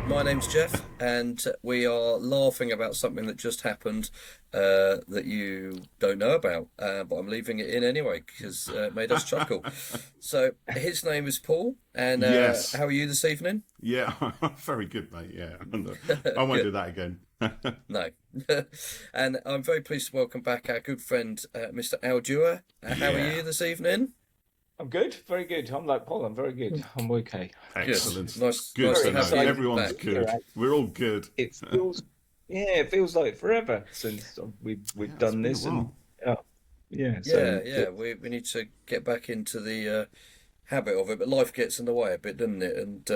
My name's Jeff, and we are laughing about something that just happened that you don't know about, but I'm leaving it in anyway because it made us chuckle. So his name is Paul, and Yes. how are you this evening? Yeah. Very good, mate. Yeah. I won't do Good. that again. No. And I'm very pleased to welcome back our good friend, Mr. Al Dewar. How are Yeah. you this evening? I'm good, very good. I'm like Paul. I'm very good. I'm okay. Good. Excellent. Nice, Good nice Very to to know. have you excited Everyone's back. to be here. good. We're all good. It feels, yeah, it feels like forever since we've It's done been a this, and while. uh, yeah. Yeah, So yeah, we need to get back into the habit of it, but life gets in the way a bit, doesn't it? And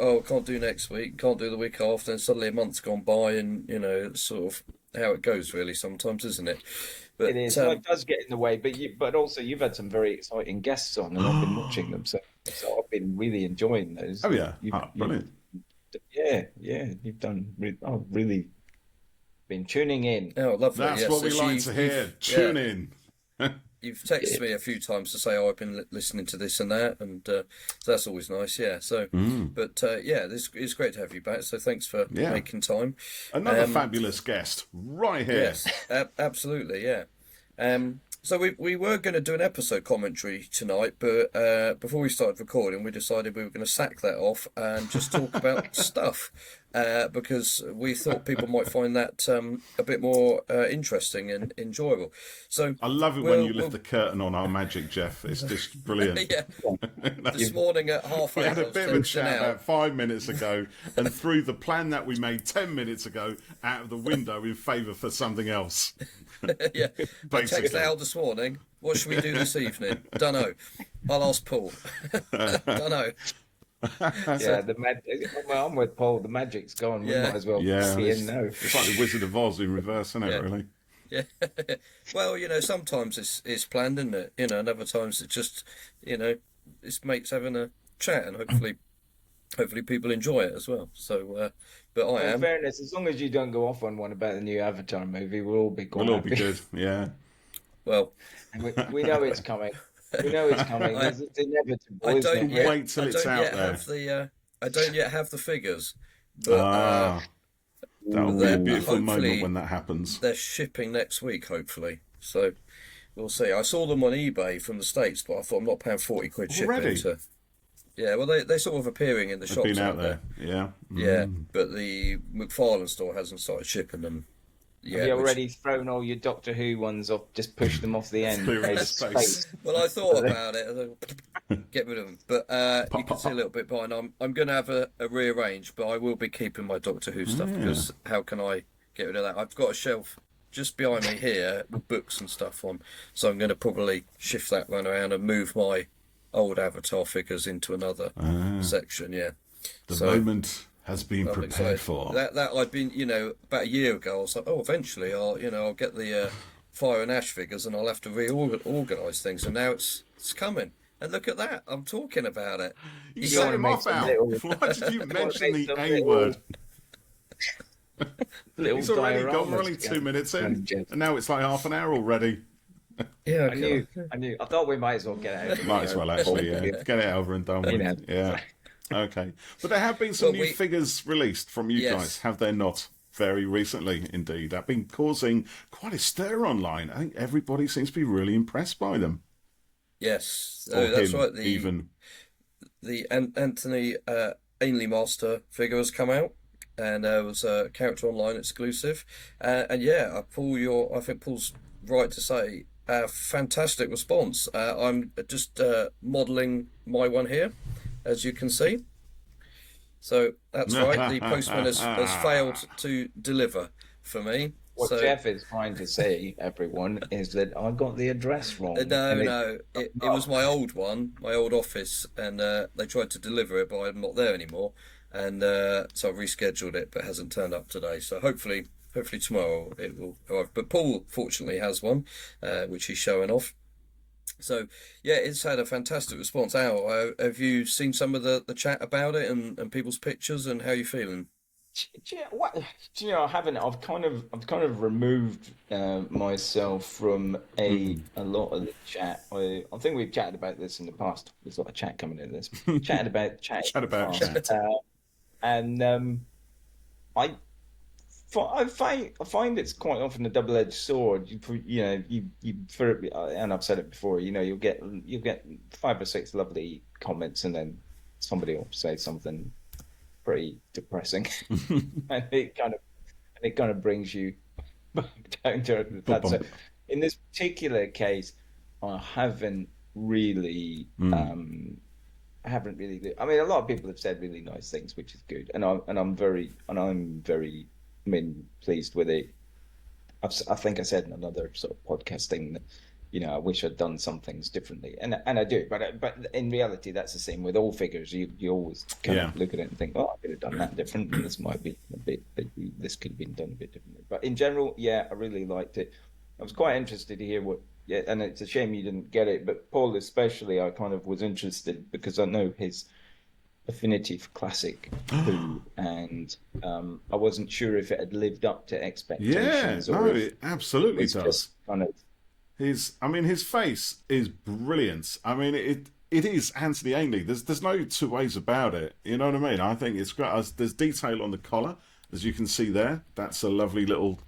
oh, can't do next week, can't do the week after, and suddenly a month's gone by, and it's sort of how it goes, really, sometimes, isn't it? it But is. Life does get in the way, but also you've had some very exciting guests on, and I've been watching them. So I've been really enjoying those. Oh, yeah. You Brilliant. yeah. You've done. I've really been tuning in. oh, lovely, That's yeah. what So we like to hear. Tune in. you've texted Yeah. me a few times to say, "Oh, I've been listening to this and that," and so that's always nice, yeah. So, but yeah, this is great to have you back. So thanks for Yeah. making time. Another fabulous guest right here. Yes, absolutely, yeah. So we were going to do an episode commentary tonight, but before we started recording, we decided we were going to sack that off and just talk about stuff because we thought people might find that a bit more interesting and enjoyable. So I love it when you lift the curtain on our magic, Jeff. It's just brilliant. yeah, this morning at half We eight, had I a was bit of a texting chat out. about 5 minutes ago and threw the plan that we made 10 minutes ago out of the window in favour for something else. Yeah, I texted Basically. Al this morning. What should we do this evening? Dunno. I'll ask Paul. Dunno. Yeah, the magic. Well, I'm with Paul. The magic's gone. We Yeah. might as well Yeah, be it's, in now. it's like the Wizard of Oz in reverse, isn't it, Yeah. really? Yeah. Well, sometimes it's planned, isn't it? And other times it just, it's mates having a chat, and hopefully people enjoy it as well. So, but I In am. fairness, as long as you don't go off on one about the new Avatar movie, we'll all be quite We'll all be happy. good, yeah. Well, And we know it's coming. We know it's coming. I, It's inevitable, I isn't don't it? yet. Wait till I it's don't out yet there. have the. I don't yet have the figures, but That'll be a they're beautiful moment hopefully when that happens. they're shipping next week. Hopefully, so we'll see. I saw them on eBay from the States, but I thought I'm not paying 40 quid shipping Already? to. Yeah, well, they sort of appearing in the They've shops been out out there, yeah. Yeah, but the McFarlane store hasn't started shipping them Have yet. you Which, already thrown all your Doctor Who ones off? Just push them off the end. Clear Made out of space. well, I thought about it. I thought, get rid of them, but you can see a little bit behind. I'm going to have a rearrange, but I will be keeping my Doctor Who stuff because how can I get rid of that? I've got a shelf just behind me here with books and stuff on, so I'm going to probably shift that one around and move my old Avatar figures into another section. Yeah, The so moment has been I'm prepared excited. for. That I've been, about a year ago. I was like, oh, eventually I'll get the Fire and Ash figures, and I'll have to reorganize things. And now it's coming. And look at that! I'm talking about it. You You set wanna him make off some out. little- Why did you mention make the some A little- word? Little He's already gone. dioramas We're only 2 together. minutes in, And just- and now it's like half an hour already. Yeah, I knew. I thought we might as well get it out. Might as well, actually, yeah. Get it over and done with. You know. Yeah. Okay. But there have been some Well, new figures released from you Yes. guys, have there not? Very recently, indeed. That's been causing quite a stir online. I think everybody seems to be really impressed by them. Yes, Or that's him, right. even. The Anthony Ainley Master figure has come out, and it was a character online exclusive. And yeah, I think Paul's right to say, fantastic response. I'm just modelling my one here, as you can see. So that's right. The postman has failed to deliver for me. What So Jeff is trying to say, everyone, is that I got the address wrong. no, it was my old one, my old office, and they tried to deliver it, but I'm not there anymore, and so I've rescheduled it, but it hasn't turned up today. So hopefully tomorrow it will arrive. But Paul fortunately has one, which he's showing off. So yeah, it's had a fantastic response. Al, have you seen some of the chat about it and people's pictures, and how you feeling? I haven't. I've kind of removed myself from a lot of the chat. I think we've chatted about this in the past. There's a lot of chat coming in this. Chatted about chat. Chat about in the past. And I I find it's quite often a double-edged sword. And I've said it before. You'll get 5 or 6 lovely comments, and then somebody will say something pretty depressing, and it kind of brings you back down to earth with that. So, Bum, in this particular case, I haven't really. I haven't really. I mean, a lot of people have said really nice things, which is good, and I'm very pleased with it. I think I said in another sort of podcast thing that, I wish I'd done some things differently, and I do, but in reality, that's the same with all figures. You always kind Yeah. of look at it and think, oh, I could have done that different, and this might be a bit, this could have been done a bit differently. But in general, yeah, I really liked it. I was quite interested to hear what. Yeah, and it's a shame you didn't get it, but Paul especially, I kind of was interested because I know his affinity for classic Who, and I wasn't sure if it had lived up to Yeah, expectations no, or if it it absolutely was does. just kind of His face is brilliant. I mean, it is Anthony Ainley. There's no two ways about it. You know what I mean? I think it's great. There's detail on the collar, as you can see there. That's a lovely little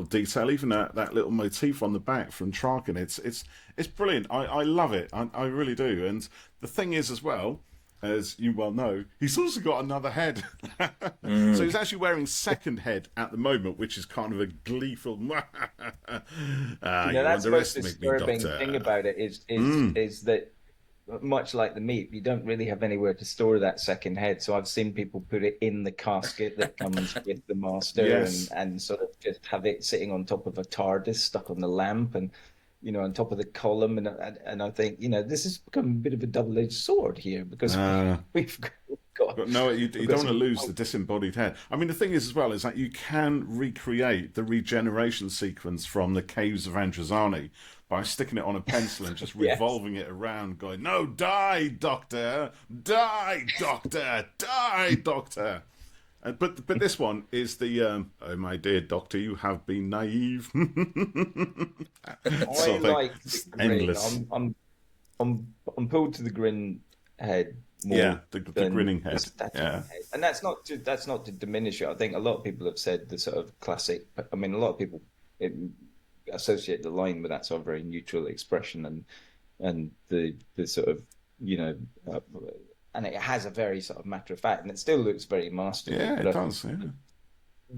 detail. Even that little motif on the back from Traken. It's brilliant. I love it. I really do. And the thing is, as well, as you well know, he's also got another head. So he's actually wearing second head at the moment, which is kind of a gleeful. You that's the most underestimate me, disturbing Doctor. thing about it is that, much like the meat, you don't really have anywhere to store that second head. So I've seen people put it in the casket that comes with the master, Yes. and sort of just have it sitting on top of a TARDIS stuck on the lamp, and on top of the column. And I think, this has become a bit of a double-edged sword here, because we've got But no, you we've don't got want to some. lose the disembodied head. I mean, the thing is, as well, is that you can recreate the regeneration sequence from the Caves of Androzani by sticking it on a pencil and just Yes. revolving it around, going, "No, die, Doctor! Die, Doctor! Die, Doctor!" But this one is the "Oh my dear Doctor, you have been naive" I sort of thing. like the It's grin. endless. I'm pulled to the grin head Yeah, more the than grinning the head. static Yeah, head, and that's not to diminish it. I think a lot of people have said the sort of classic. I mean, a lot of people eh, associate the line with that sort of very neutral expression, and the sort of you know, uh, and it has a very sort of matter of fact, and it still looks very masterly. yeah, But it does. Yeah.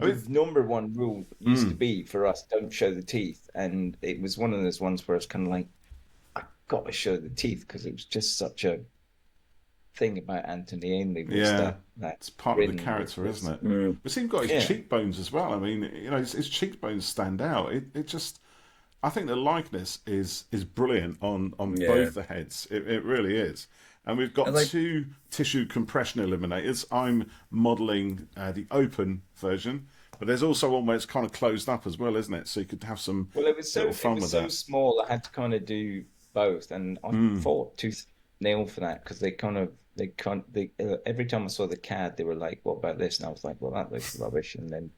I the mean, number one rule used to be for us, don't show the teeth, and it was one of those ones where it's kind of like, I got to show the teeth, because it was just such a thing about Anthony Ainley, was yeah, that it's part of the grin character, isn't was it? But see, he's got his yeah. cheekbones as well. I mean, his cheekbones stand out. It just, I think the likeness is brilliant on Yeah. both the heads. It really is. And we've got And they two tissue compression eliminators. I'm modelling the open version, but there's also one where it's kind of closed up as well, isn't it? So you could have some Well, little it fun was with so that. small. I had to kind of do both, and I fought tooth and nail for that, because they can't they every time I saw the CAD, they were like, "What about this?" And I was like, "Well, that looks rubbish." And then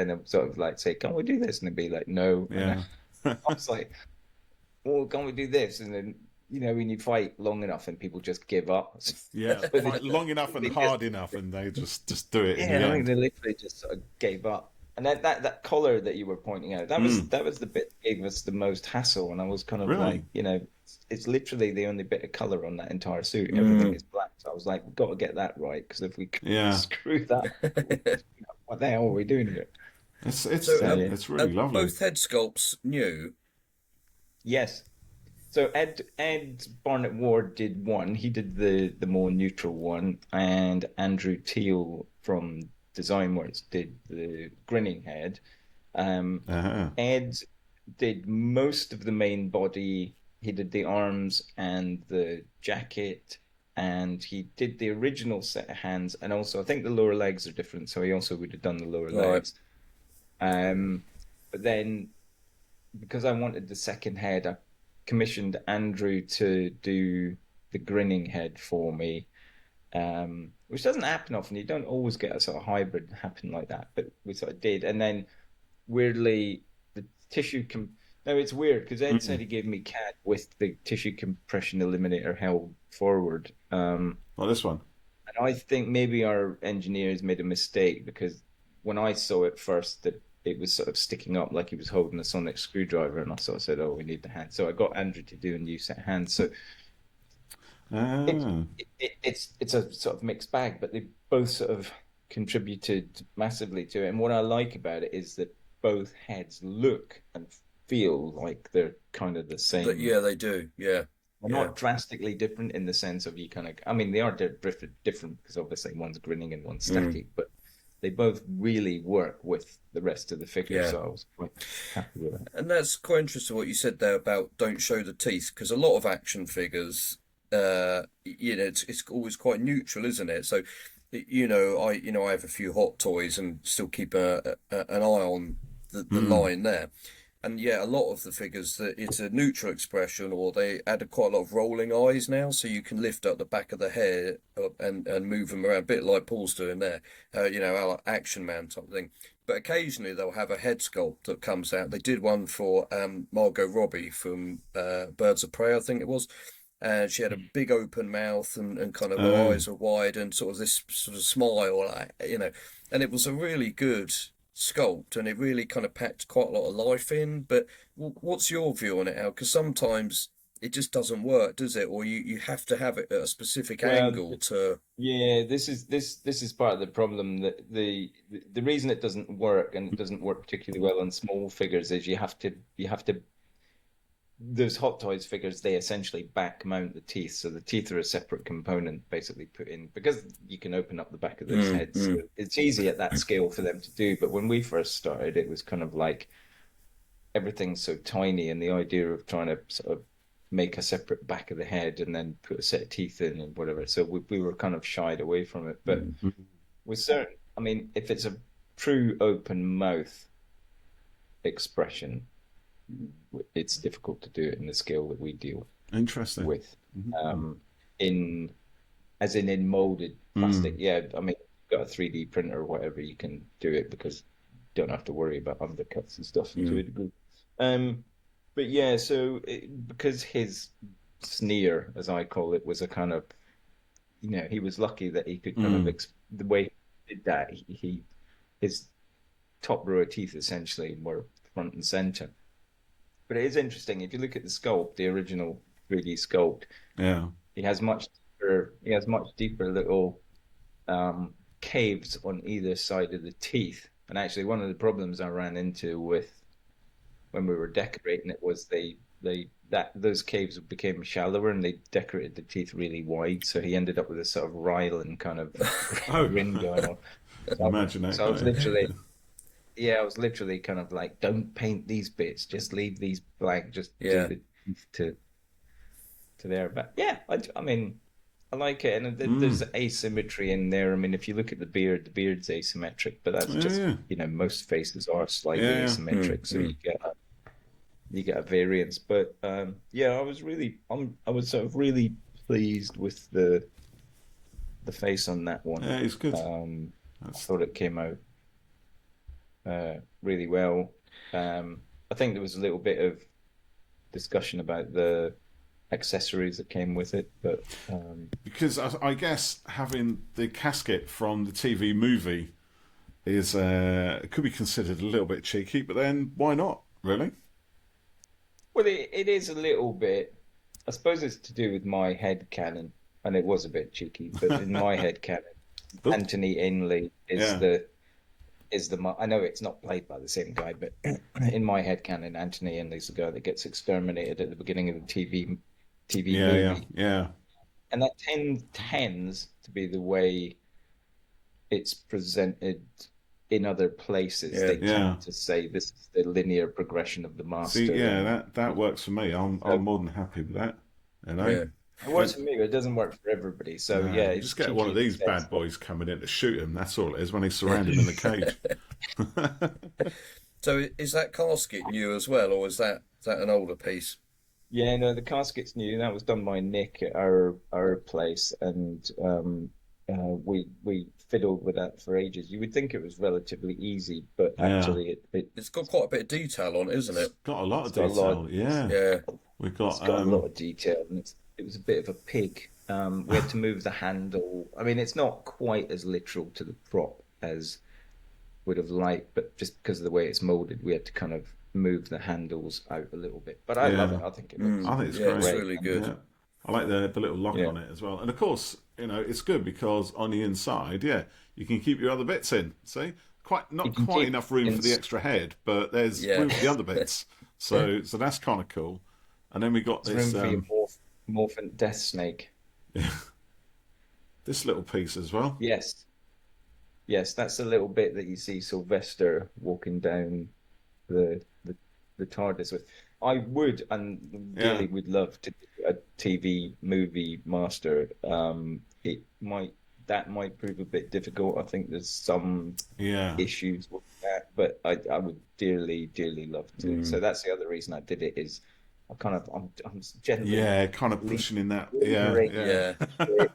I would sort of like say, "Can't we do this?" And they'd be like, "No." And Yeah. I was like, "Well, can't we do this?" And then, when you fight long enough and people just give up. Yeah, So fight long enough and they hard enough, and they just do it in the yeah, I think end. they literally just sort of gave up. And that color that you were pointing out, that was the bit that gave us the most hassle. And I was kind of like, Really? it's literally the only bit of color on that entire suit. Everything Mm. is black. So I was like, we've got to get that right, because if we Yeah. screw that, what the hell are we doing here? It's so it's So yeah. it's really are lovely. both head sculpts new? Yes. So Ed Barnett Ward did one. He did the more neutral one, and Andrew Teal from Design Works did the grinning head. Um, Uh-huh. Ed did most of the main body. He did the arms and the jacket, and he did the original set of hands, and also I think the lower legs are different, so he also would have done the lower Right. legs. Um, but then, because I wanted the second head, I commissioned Andrew to do the grinning head for me, which doesn't happen often. You don't always get a sort of hybrid happen like that, but we sort of did. And then, weirdly, the tissue com no, it's weird, because Ed said he gave me CAD with the tissue compression eliminator held forward. Well, this one. I think maybe our engineers made a mistake because when I saw it first, that it was sort of sticking up like he was holding a sonic screwdriver, and I sort of said, "Oh, we need the hand." So I got Andrew to do a new set of hands. So it's Ah, it's a sort of mixed bag, but they both sort of contributed massively to it. And what I like about it is that both heads look and feel like they're kind of the same. Yeah, they do. Yeah, They're yeah. not drastically different in the sense of you kind of, I mean, they are different because obviously one's grinning and one's Mm, static, but they both really work with the rest of the figure. yeah. So I was quite happy with it. And that's quite interesting what you said there about don't show the teeth, because a lot of action figures, it's always quite neutral, isn't it? So, I have a few hot toys and still keep an eye on the mm, line there. And yeah, a lot of the figures that it's a neutral expression, or they added quite a lot of rolling eyes now, so you can lift up the back of the hair up and move them around, a bit like Paul's doing there, our Action Man type thing. But occasionally they'll have a head sculpt that comes out. They did one for Margot Robbie from Birds of Prey, I think it was. And she had a big open mouth and kind of her oh, eyes were wide and sort of this sort of smile, and it was a really good sculpt and it really kind of packed quite a lot of life in. But what's your view on it, Al? Because sometimes it just doesn't work, does it? Or you have to have it at a specific Well, angle to. yeah, this is part of the problem that the reason it doesn't work and it doesn't work particularly well on small figures is you have to those Hot Toys figures, they essentially back mount the teeth. So the teeth are a separate component basically put in because you can open up the back of those Mm, heads. So mm, it's easy at that scale for them to do. But when we first started, it was kind of like everything's so tiny, and the idea of trying to sort of make a separate back of the head and then put a set of teeth in and whatever. So we were kind of shied away from it. But mm, with certain, I mean, if it's a true open mouth expression, it's difficult to do it in the scale that we deal interesting. with. Mm, Um, in in molded plastic, mm, yeah. I mean, you've got a 3D printer or whatever, you can do it because you don't have to worry about undercuts and stuff to mm, a degree. Um, but yeah, so because his sneer, as I call it, was a kind of, he was lucky that he could kind of mm, the way he did that. His top row of teeth essentially were front and center. But it is interesting if you look at the sculpt, the original 3D sculpt. yeah. He has much deeper little caves on either side of the teeth. And actually, one of the problems I ran into with when we were decorating it was that those caves became shallower and they decorated the teeth really wide. So he ended up with a sort of riling kind of Oh, grin going on. imagine that, So I was can't literally, you? yeah, I was literally kind of like, don't paint these bits, just leave these blank, just do yeah. the teeth to there. But yeah, I mean, I like it, and there's Mm, asymmetry in there. I mean, if you look at the beard, the beard's asymmetric, but that's yeah, just, yeah, most faces are slightly yeah. Mm, asymmetric, so mm. you get a variance. But yeah, I was sort of really pleased with the face on that one. Yeah, it's good. I That's thought it came out really well. I think there was a little bit of discussion about the accessories that came with it, but because I guess having the casket from the TV movie is could be considered a little bit cheeky, but then why not? Really? well, it is a little bit. I suppose it's to do with my head canon, and it was a bit cheeky, but in my head canon, Oh, Anthony Ainley is yeah, the. I know it's not played by the same guy, but in my head canon, Anthony Ainley's the guy that gets exterminated at the beginning of the TV yeah, yeah, movie, yeah, and that tends to be the way it's presented in other places. Yeah. They yeah. tend to say this is the linear progression of the See, master, yeah, and that works for me. I'm so more than happy with that. You know, Yeah. it works when for me, but it doesn't work for everybody. So no, yeah, you it's just get one cheeky of in the these sense bad that boys coming in to shoot him. That's all it is when they surround him in the cage. So is that casket new as well, or is that an older piece? yeah, no, the casket's new. That was done by Nick at our place, and we fiddled with that for ages. You would think it was relatively easy, but Yeah, actually It's got quite a bit of detail on it, isn't it's it? got a lot it's of got a lot. detail. Yeah, Yeah. we've It's got got a lot of detail, and it was a bit of a pig. We had to move the handle. I mean, it's not quite as literal to the prop as would have liked, but just because of the way it's molded, we had to kind of move the handles out a little bit. But I love Yeah. it. I think it looks I think it's Yeah, it's great. really good. Yeah. I like the little lock yeah, on it as well. And of course, it's good because on the inside, yeah, you can keep your other bits in. See? you Not can quite keep enough room in for the extra head, but there's Yeah. room for the other bits. So that's kind of cool. And then we got there's this room for your morphant death snake. this little piece as well. Yes, yes, that's the little bit that you see Sylvester walking down the the, the TARDIS with. I would and Yeah. dearly would love to do a TV movie master. It might that might prove a bit difficult. I think there's some Yeah. issues with that, but I would dearly, dearly love to. So that's the other reason I did it is I'm generally Yeah, kind of le- pushing in that. Yeah, lingering. yeah. Yeah.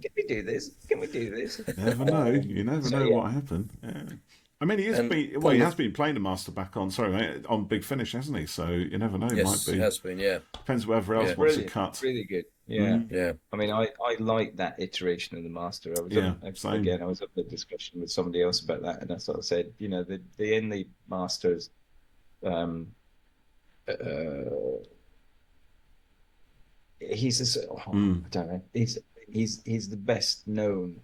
Can we do this? Can we do this? Never know. You never So know yeah, what happened. Yeah. I mean, And he Paul, has been playing the master back on, sorry, mate, on Big Finish, hasn't he? So you never know, it might yes, be. has been. Yeah. Depends whoever else Yeah. wants to brilliant, cut. really good. Yeah. Mm, Yeah. I mean, I like that iteration of the master. yeah, same. Again, I was up in a discussion with somebody else about that, and I sort of said, the Ainley masters, um, uh, Mm, I don't know, he's the best known.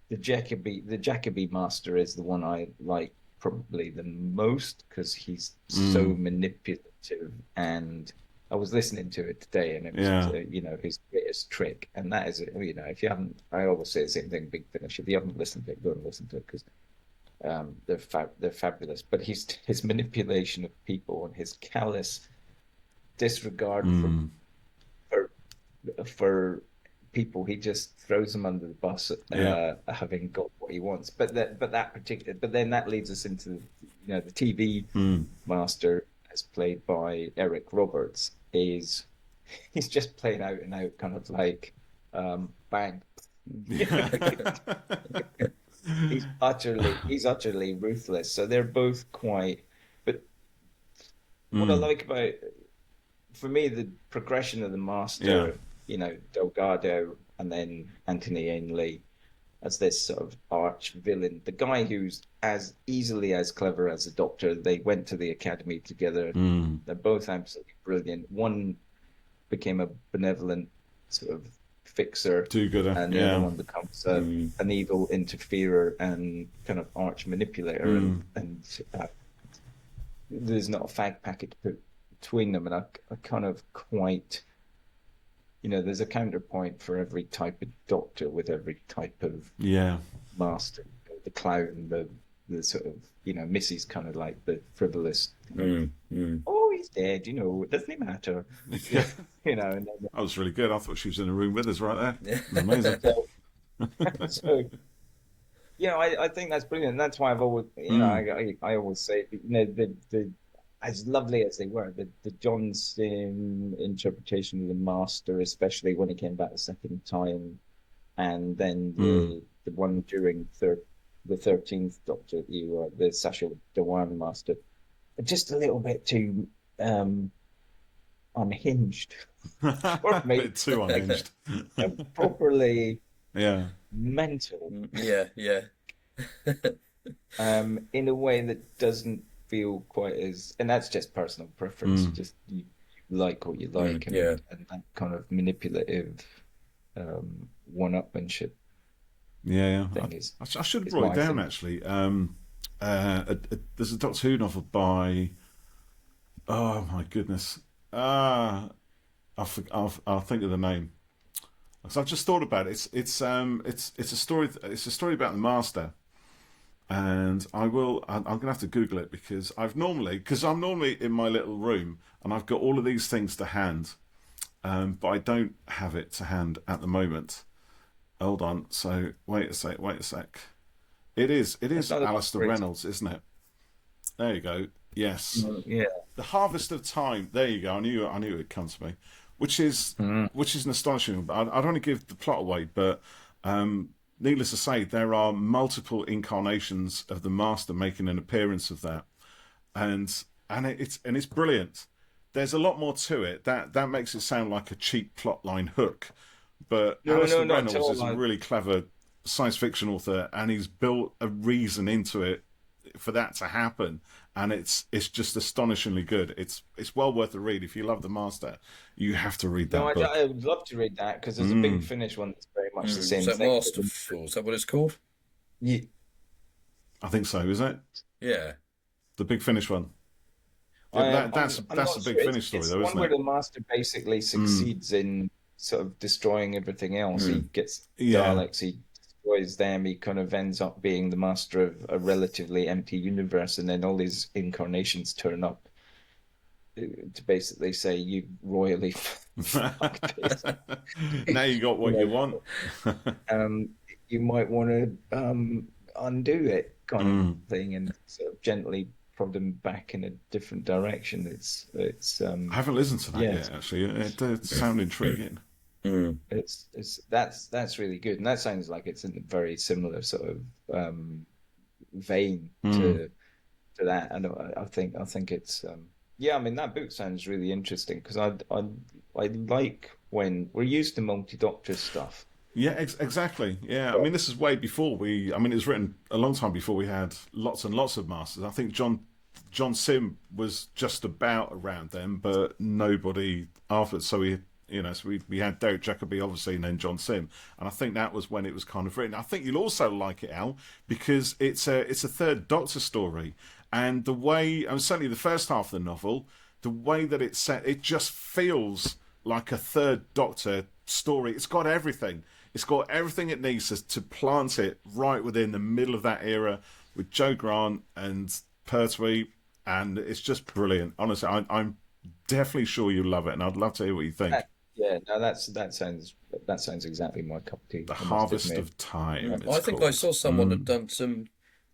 The Jacoby master is the one I like probably the most because he's so mm, manipulative. And I was listening to it today, and it was yeah, his greatest trick. And that is, if you haven't, I always say the same thing, Big Finish. If you haven't listened to it, go and listen to it because they're fabulous. But his manipulation of people and his callous disregard mm, for for people, he just throws them under the bus, yeah, having got what he wants. But then that leads us into the TV mm, master, as played by Eric Roberts, he's just playing out and out kind of like bang. yeah. He's utterly ruthless. So they're both quite. But what I Mm, like about, for me, the progression of the yeah, master, Delgado and then Anthony Ainley as this sort of arch villain, the guy who's as easily as clever as the Doctor. They went to the academy together. mm, They're both absolutely brilliant. One became a benevolent sort of fixer, do gooder. and the other Yeah, one becomes Mm. an evil interferer and kind of arch manipulator. mm, And there's not a fag packet to put between them. And I kind of quite, there's a counterpoint for every type of Doctor with every type of yeah, master. The clown, the sort of, Missy's kind of like the frivolous, Mm. Mm. oh, he's dead, doesn't it matter? yeah. And then, That was really good. I thought she was in the room with us right there. Yeah. It was amazing. so, so I think that's brilliant. That's why I've always, Mm, I always say, the as lovely as they were, the Johnson interpretation of the Master, especially when he came back the second time, and then mm, the one during the 13th Doctor, the Sacha Dhawan Master, just a little bit too unhinged for a me, bit too unhinged. properly Yeah, mental, Mm. Yeah. Yeah. in a way that doesn't feel quite as, and that's just personal preference. mm, Just you like what you Mm. like, Yeah. and that kind of manipulative one-upmanship yeah, yeah. thing is I should is write my it down thing. actually. There's a Doctor Who novel by. Oh my goodness. I'll think of the name. So I've just thought about it. It's a story. It's a story about the Master, and I'm gonna have to Google it because I'm normally in my little room and I've got all of these things to hand, but I don't have it to hand at the moment. Hold on. So wait a sec. It is It's not a Alistair great. Reynolds, isn't it? There you go. Yes. Yeah. The Harvest of Time. There you go. I knew it'd come to me, which is Mm. an astonishing. I don't want to give the plot away, but needless to say, there are multiple incarnations of the Master making an appearance of that, and it's brilliant. There's a lot more to it. That makes it sound like a cheap plotline hook, But No, Alistair no, not at Reynolds all. is a really clever science fiction author, and he's built a reason into it for that to happen, and it's just astonishingly good. It's well worth a read. If you love the Master, you have to read No, that book. I would love to read that because there's a Big Finish one that's very much the Is same that thing. Masterful? Is that what it's called? Yeah, I think so. Is it Yeah. the Big Finish one? Yeah, I'm that's not a sure. Big Finish story, It's though, the one isn't where it? the Master basically succeeds in sort of destroying everything else. He gets Yeah. Daleks, he destroys them. He kind of ends up being the master of a relatively empty universe, and then all these incarnations turn up to basically say you royally fucked this. Now you got what you You want. um, you might want to undo it, kind of thing, and sort of gently prod them back in a different direction. I haven't listened to that yeah, yet. Actually, it does sound intriguing. that's really good, and that sounds like it's in a very similar sort of vein to that. And I think it's yeah. I mean, that book sounds really interesting because I like when we're used to multi-doctor stuff. Yeah, exactly. Yeah, I mean, this is way before we. I mean, it was written a long time before we had lots and lots of masters. I think John Sim was just about around then, but nobody afterwards. So we had Derek Jacobi, obviously, and then John Sim, and I think that was when it was kind of written. I think you'll also like it, Al, because it's a third Doctor story, and the way, and certainly the first half of the novel, the way that it's set, it just feels like a third Doctor story. It's got everything. It's got everything it needs to plant it right within the middle of that era with Joe Grant and Pertwee, and it's just brilliant. Honestly, I'm definitely sure you'll love it, and I'd love to hear what you think. Yeah, no, that sounds exactly my cup of tea. The I must Harvest admit. of Time. I It's think I called. saw someone had done some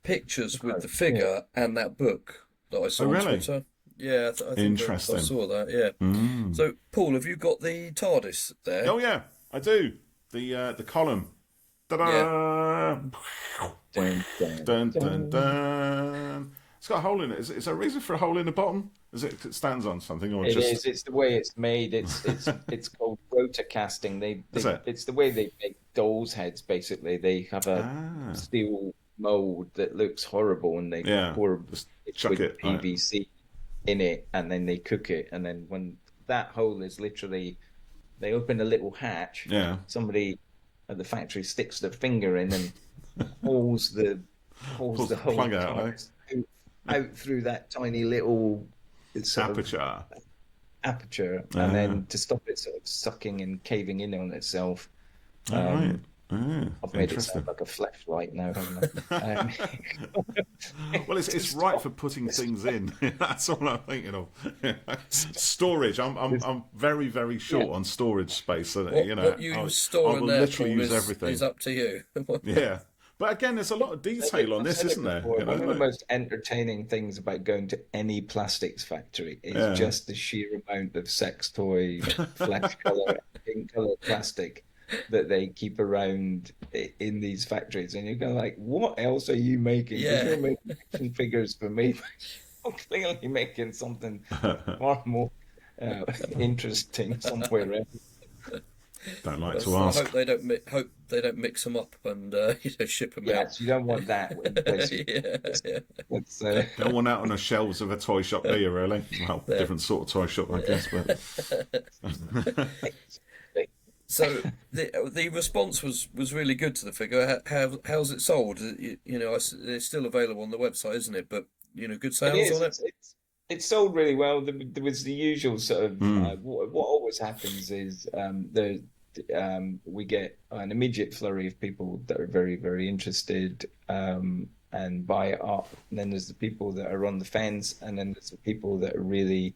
pictures with the figure and that book that I saw Oh, on really? Twitter. Yeah, I think I Interesting. saw that. Yeah. So, Paul, have you got the TARDIS there? Oh yeah, I do. The column. Ta-da! Dun, dun, Dun dun dun. dun. It's got a hole in it. Is there a reason for a hole in the bottom? Is it stands on something or It just? is. It's the way it's made. It's called rotor casting. Is it? It's the way they make dolls' heads. Basically, they have a Ah, steel mold that looks horrible, and they yeah. pour Just chuck liquid it. Right. PVC in it, and then they cook it. And then when that hole is literally, they open a little hatch. Yeah. Somebody at the factory sticks their finger in and pulls the Pulls the whole plug out, TARDIS out through that tiny little sort of Aperture. aperture, and then to stop it sort of sucking and caving in on itself. All right. I've made it Interesting. sound like a flashlight now, haven't I? Well, it's right for putting things in. That's all I'm thinking of. Storage. I'm very very short on storage space. So that, What you store I in will there, literally Paul, use everything. is up to you. Yeah. But again, there's a lot of detail on I've this, said it isn't there? before, You know, one of the like- most entertaining things about going to any plastics factory is Yeah. just the sheer amount of sex toy, flesh color, pink color plastic that they keep around in these factories, and you go like, "What else are you making? 'Cause Yeah. you're making action figures for me. You're clearly making something far more interesting somewhere else." Don't like to I ask. hope they don't mix them up and ship them out. Yes, you don't want that. Yeah. It's, Don't want that on the shelves of a toy shop, do you? Really? Well, different sort of toy shop, I guess. But So the response was really good to the figure. How's it sold? It's still available on the website, isn't it? But good It sales is. on it. It's sold really well. There was the usual sort of what always happens is we get an immediate flurry of people that are very, very interested and buy it up. And then there's the people that are on the fence, and then there's the people that are really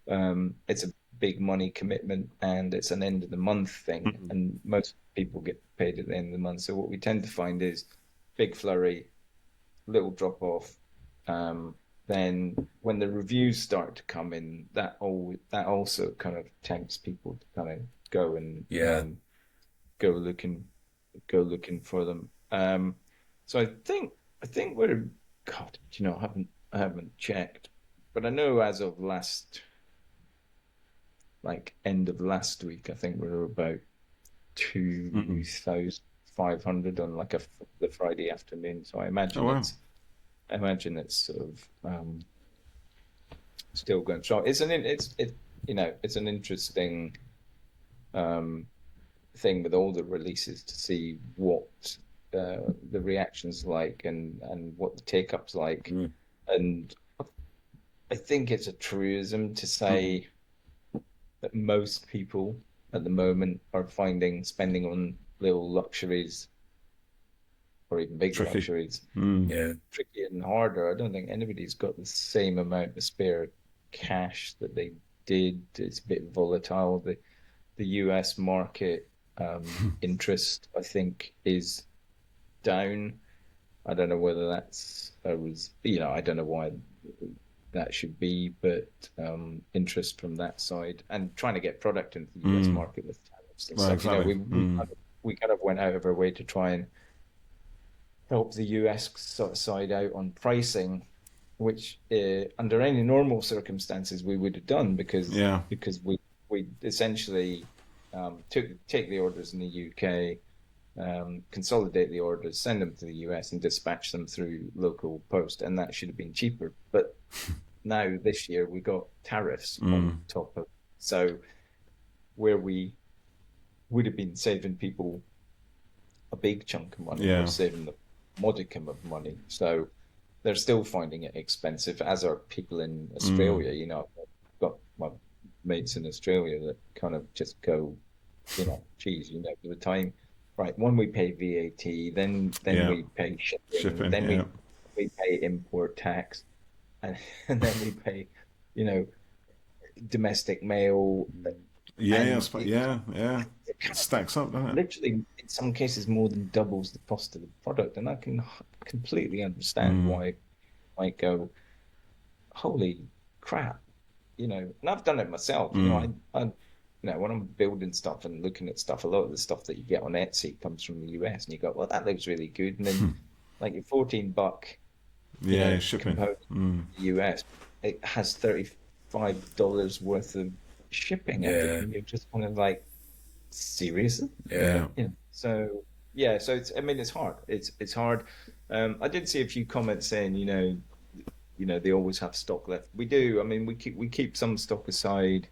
it's a big money commitment and it's an end of the month thing, and most people get paid at the end of the month. So what we tend to find is big flurry, little drop off. Then when the reviews start to come in, that also kind of tempts people to kind of go and go looking for them. So I think we're God, I haven't checked, but I know as of end of last week, I think we were about 2,500 on like the Friday afternoon. So I Oh imagine wow. it's sort of still going strong. It's an interesting thing with all the releases to see what the reactions like and what the take up's like. Mm. And I think it's a truism to say that most people at the moment are finding spending on little luxuries or even big Tricky. luxuries Yeah. tricky and harder. I don't think anybody's got the same amount of spare cash that they did. It's a bit volatile. The US market interest, I think, is down. I don't know whether that's I don't know why that should be, but interest from that side and trying to get product into the US market with tariffs and Well, stuff. You know, exactly. we kind of went out of our way to try and help the US side out on pricing, which under any normal circumstances we would have done Yeah. because we essentially take the orders in the UK, consolidate the orders, send them to the US, and dispatch them through local post, and that should have been cheaper. But now this year we got tariffs on top of, so where we would have been saving people a big chunk of money, we're Yeah. saving them a modicum of money. So they're still finding it expensive, as are people in Australia. You know, I've got my mates in Australia that kind of just go, geez, by the time, right, when we pay VAT, then Yeah. we pay shipping, Shipping. then Yeah. we pay import tax, and, and then we pay, you know, domestic mail, Yeah. and Yeah. Yeah. Yeah. it It stacks up, doesn't it? literally in some cases more than doubles the cost of the product, and I can completely understand why I might go, holy crap, and I've done it myself. When I'm building stuff and looking at stuff, a lot of the stuff that you get on Etsy comes from the US, and you go, well, that looks really good, and then like your $14, Yeah. Shipping. component in the US, it has $35 worth of shipping at it, Yeah. and you're just kind of like, seriously? Yeah. So yeah, so it's hard. It's hard. I did see a few comments saying, they always have stock left. We do. I mean, we keep some stock aside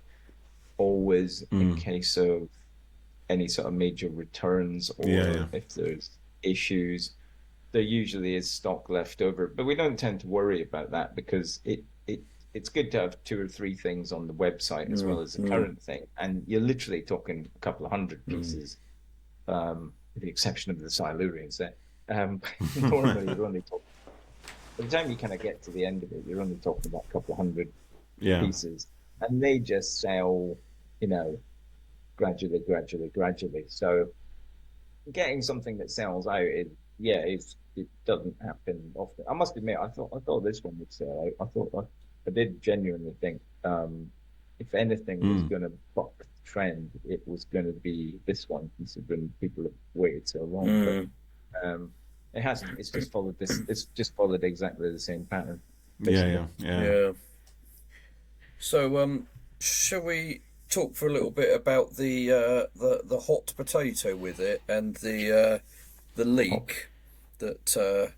always in case of any sort of major returns Yeah. Yeah. or if there's issues. There usually is stock left over, but we don't tend to worry about that because it's good to have two or three things on the website as well as the current thing, and you're literally talking a couple of hundred pieces, with the exception of the Silurians. There, normally you're only talking. By the time you kind of get to the end of it, you're only talking about a couple of hundred Yeah. pieces, and they just sell, gradually, gradually, gradually. So getting something that sells out it doesn't happen often. I must admit, I thought this one would sell out. I did genuinely think, if anything was going to buck the trend, it was going to be this one, considering people have waited so long. But it hasn't. It's just followed this. It's just followed exactly the same pattern. Yeah. Yeah. Yeah. So, shall we talk for a little bit about the hot potato with it and the leak that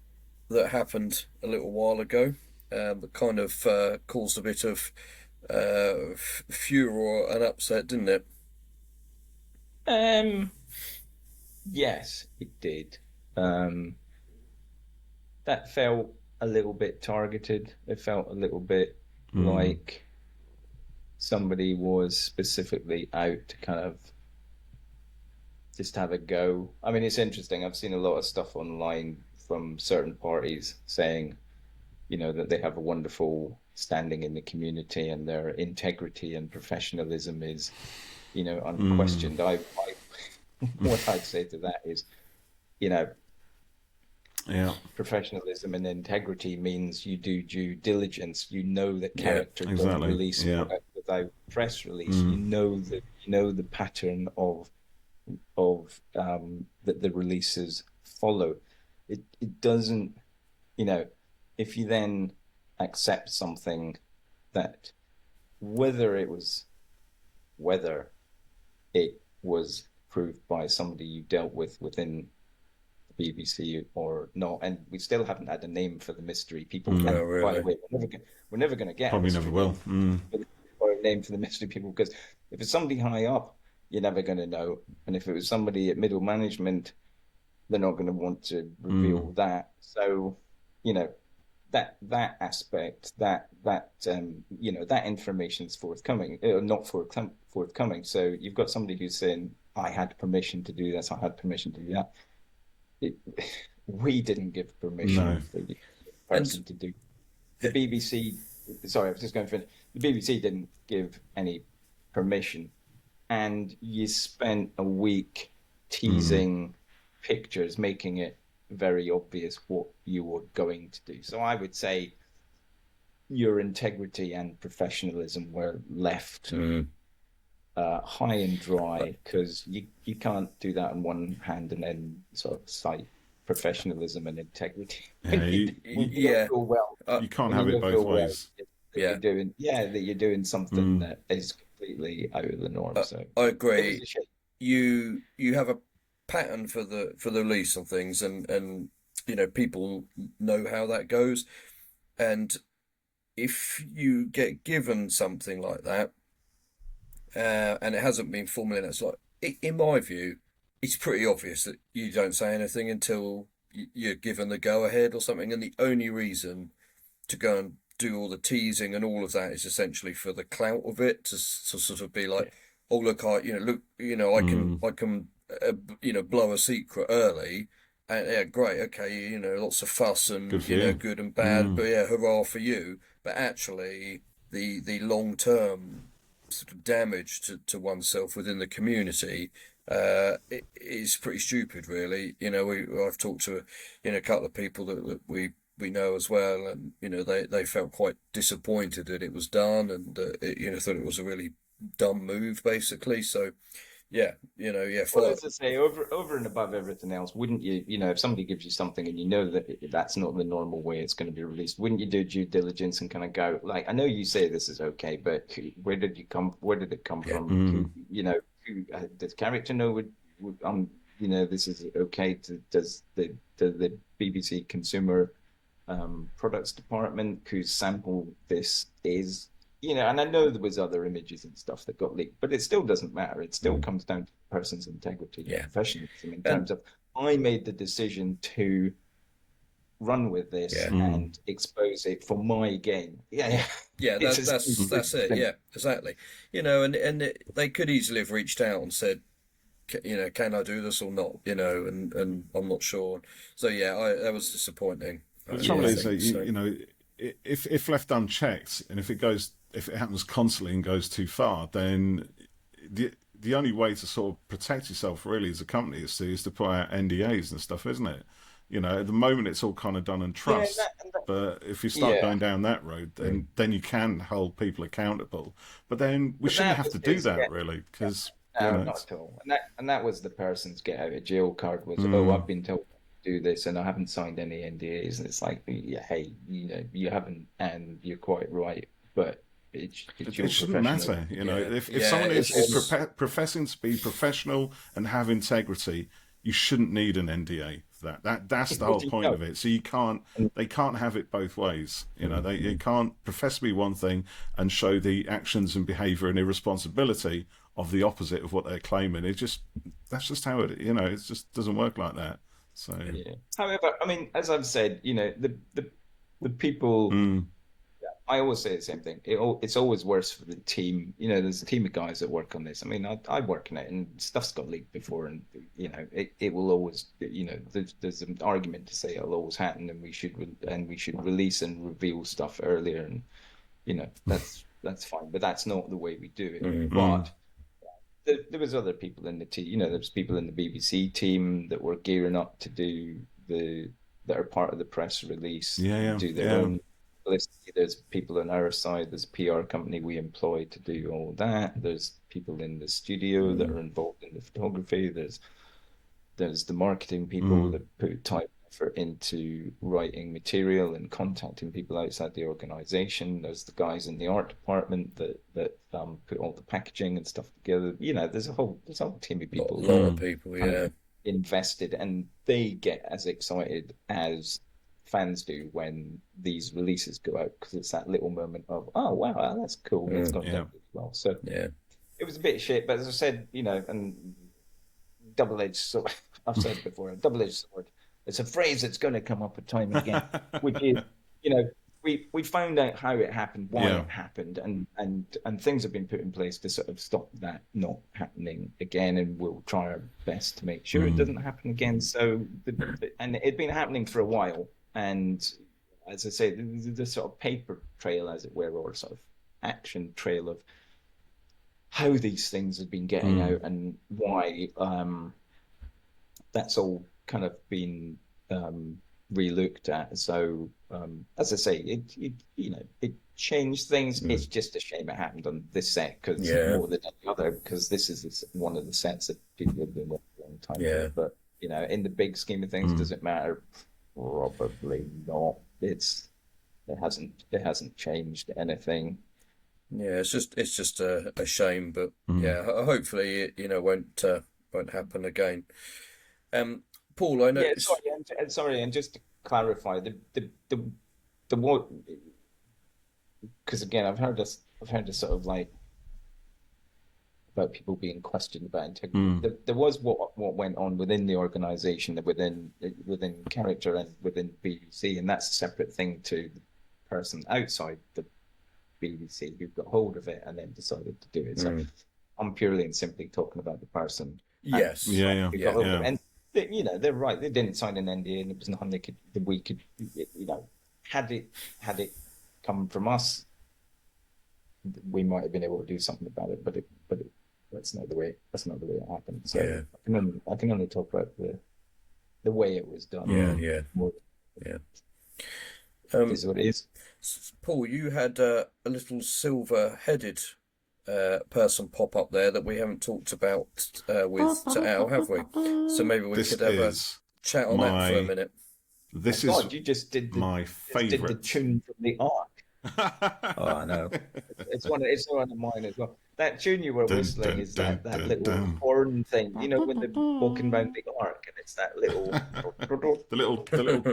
happened a little while ago, that kind of caused a bit of furor and upset, didn't it? Yes, it did. That felt a little bit targeted. It felt a little bit like somebody was specifically out to kind of just have a go. I mean, it's interesting. I've seen a lot of stuff online from certain parties saying, that they have a wonderful standing in the community and their integrity and professionalism is, unquestioned. What I'd say to that is, Yeah. professionalism and integrity means you do due diligence. You know that character don't exactly. release Yeah. without press release. You know the pattern of that the releases follow. It doesn't, if you then accept something that whether it was approved by somebody you dealt with within the BBC or not. And we still haven't had a name for the mystery people. Mm. And Oh, by the really? way, we're never going to get a Probably never mystery will. name or a name for the mystery people, because if it's somebody high up, you're never going to know. And if it was somebody at middle management, they're not going to want to reveal that. So, you know, that aspect, that information is forthcoming, not forthcoming. So you've got somebody who's saying, I had permission to do this, I had permission to do that. We didn't give permission No. for the And person to do. The BBC, sorry, I was just going to finish. The BBC didn't give any permission, and you spent a week teasing pictures, making it very obvious what you were going to do. So I would say your integrity and professionalism were left high and dry, because you can't do that on one hand and then sort of cite professionalism and integrity. Yeah. You can't have it both ways. Yeah. That you're doing something that is completely out of the norm. So I it agree. was a shame. You have a pattern for the release of things, and you know, people know how that goes. And if you get given something like that, and it hasn't been formally announced, like in my view, it's pretty obvious that you don't say anything until you're given the go ahead or something. And the only reason to go and do all the teasing and all of that is essentially for the clout of it, to sort of be like, oh look, I can blow a secret early, and yeah, great, okay, lots of fuss and Good for you. good and bad, but yeah, hurrah for you. But actually, the long term sort of damage to oneself within the community it is pretty stupid, really. I've talked to a couple of people that we know as well, and they felt quite disappointed that it was done, and thought it was a really dumb move, basically. So yeah, Well, as I say, over and above everything else, wouldn't you, if somebody gives you something and you know that that's not the normal way it's going to be released, wouldn't you do due diligence and kind of go, like, I know you say this is okay, but where did it come from? Who does the character know this is okay? Does the BBC consumer products department whose sample this is, and I know there was other images and stuff that got leaked, but it still doesn't matter. It still comes down to the person's integrity and professionalism in terms of, I made the decision to run with this and expose it for my gain. Yeah, that's it. Yeah, exactly. And they could easily have reached out and said, can I do this or not? And I'm not sure. So yeah, that was disappointing. The trouble is, if left unchecked, and if it happens constantly and goes too far, then the only way to sort of protect yourself really as a company is to put out NDAs and stuff, isn't it? At the moment it's all kind of done on trust, but if you start going down that road, then you can hold people accountable. But then we shouldn't have to do that, really, because not at all. And that was the person's get out of jail card was, oh, I've been told to do this and I haven't signed any NDAs, and it's like, hey, you haven't, and you're quite right, but it shouldn't matter. If someone is professing to be professional and have integrity, you shouldn't need an NDA for that. That's the whole point of it. So they can't have it both ways. They can't profess to be one thing and show the actions and behaviour and irresponsibility of the opposite of what they're claiming. That's just how it. It just doesn't work like that. So however, I mean, as I've said, the people. I always say the same thing. It's always worse for the team. There's a team of guys that work on this. I mean, I work in it, and stuff's got leaked before, and it will always. There's an argument to say it'll always happen, and we should release and reveal stuff earlier, and that's fine. But that's not the way we do it. But there was other people in the team. There was people in the BBC team that were gearing up to do that are part of the press release. Do their own. There's people on our side. There's a PR company we employ to do all that. There's people in the studio that are involved in the photography. There's the marketing people that put time effort into writing material and contacting people outside the organization. There's the guys in the art department that put all the packaging and stuff together. There's a whole team of people. Lot of people, yeah. Invested, and they get as excited as fans do when these releases go out, because it's that little moment of, oh wow, that's cool, it's got done as well. So yeah, it was a bit shit, but as I said, and double-edged sword. I've said it before, a double-edged sword. It's a phrase that's going to come up time and again, which is, we found out how it happened, why it happened, and things have been put in place to sort of stop that not happening again, and we'll try our best to make sure it doesn't happen again. So, and it'd been happening for a while, and as I say, the sort of paper trail, as it were, or sort of action trail of how these things have been getting out and why that's all kind of been re-looked at. So as I say, it changed things. It's just a shame it happened on this set, because more than any other, because this is one of the sets that people have been working a long time for. But in the big scheme of things, does it matter? Probably not. It hasn't changed anything. Yeah, it's just a shame, but hopefully it won't happen again. Paul, I know. Yeah, sorry, and just to clarify, the what? Because again, I've heard this sort of like about people being questioned about integrity. There was what went on within the organisation, within character and within BBC, and that's a separate thing to the person outside the BBC who got hold of it and then decided to do it. So I'm purely and simply talking about the person. Yes. And they're right. They didn't sign an NDA, and it was nothing we could. Had it come from us, we might have been able to do something about it. But that's not the way it happened. So I can only talk about the way it was done. Is what it is. Paul, you had a little silver-headed person pop up there that we haven't talked about with Al, have we? So maybe we could have a chat on that for a minute. This you just did my favourite. Did the tune from the Ark. Oh, I know. It's one of mine as well. That tune you were whistling is that little horn thing. When they're walking around the Ark, and it's that little the little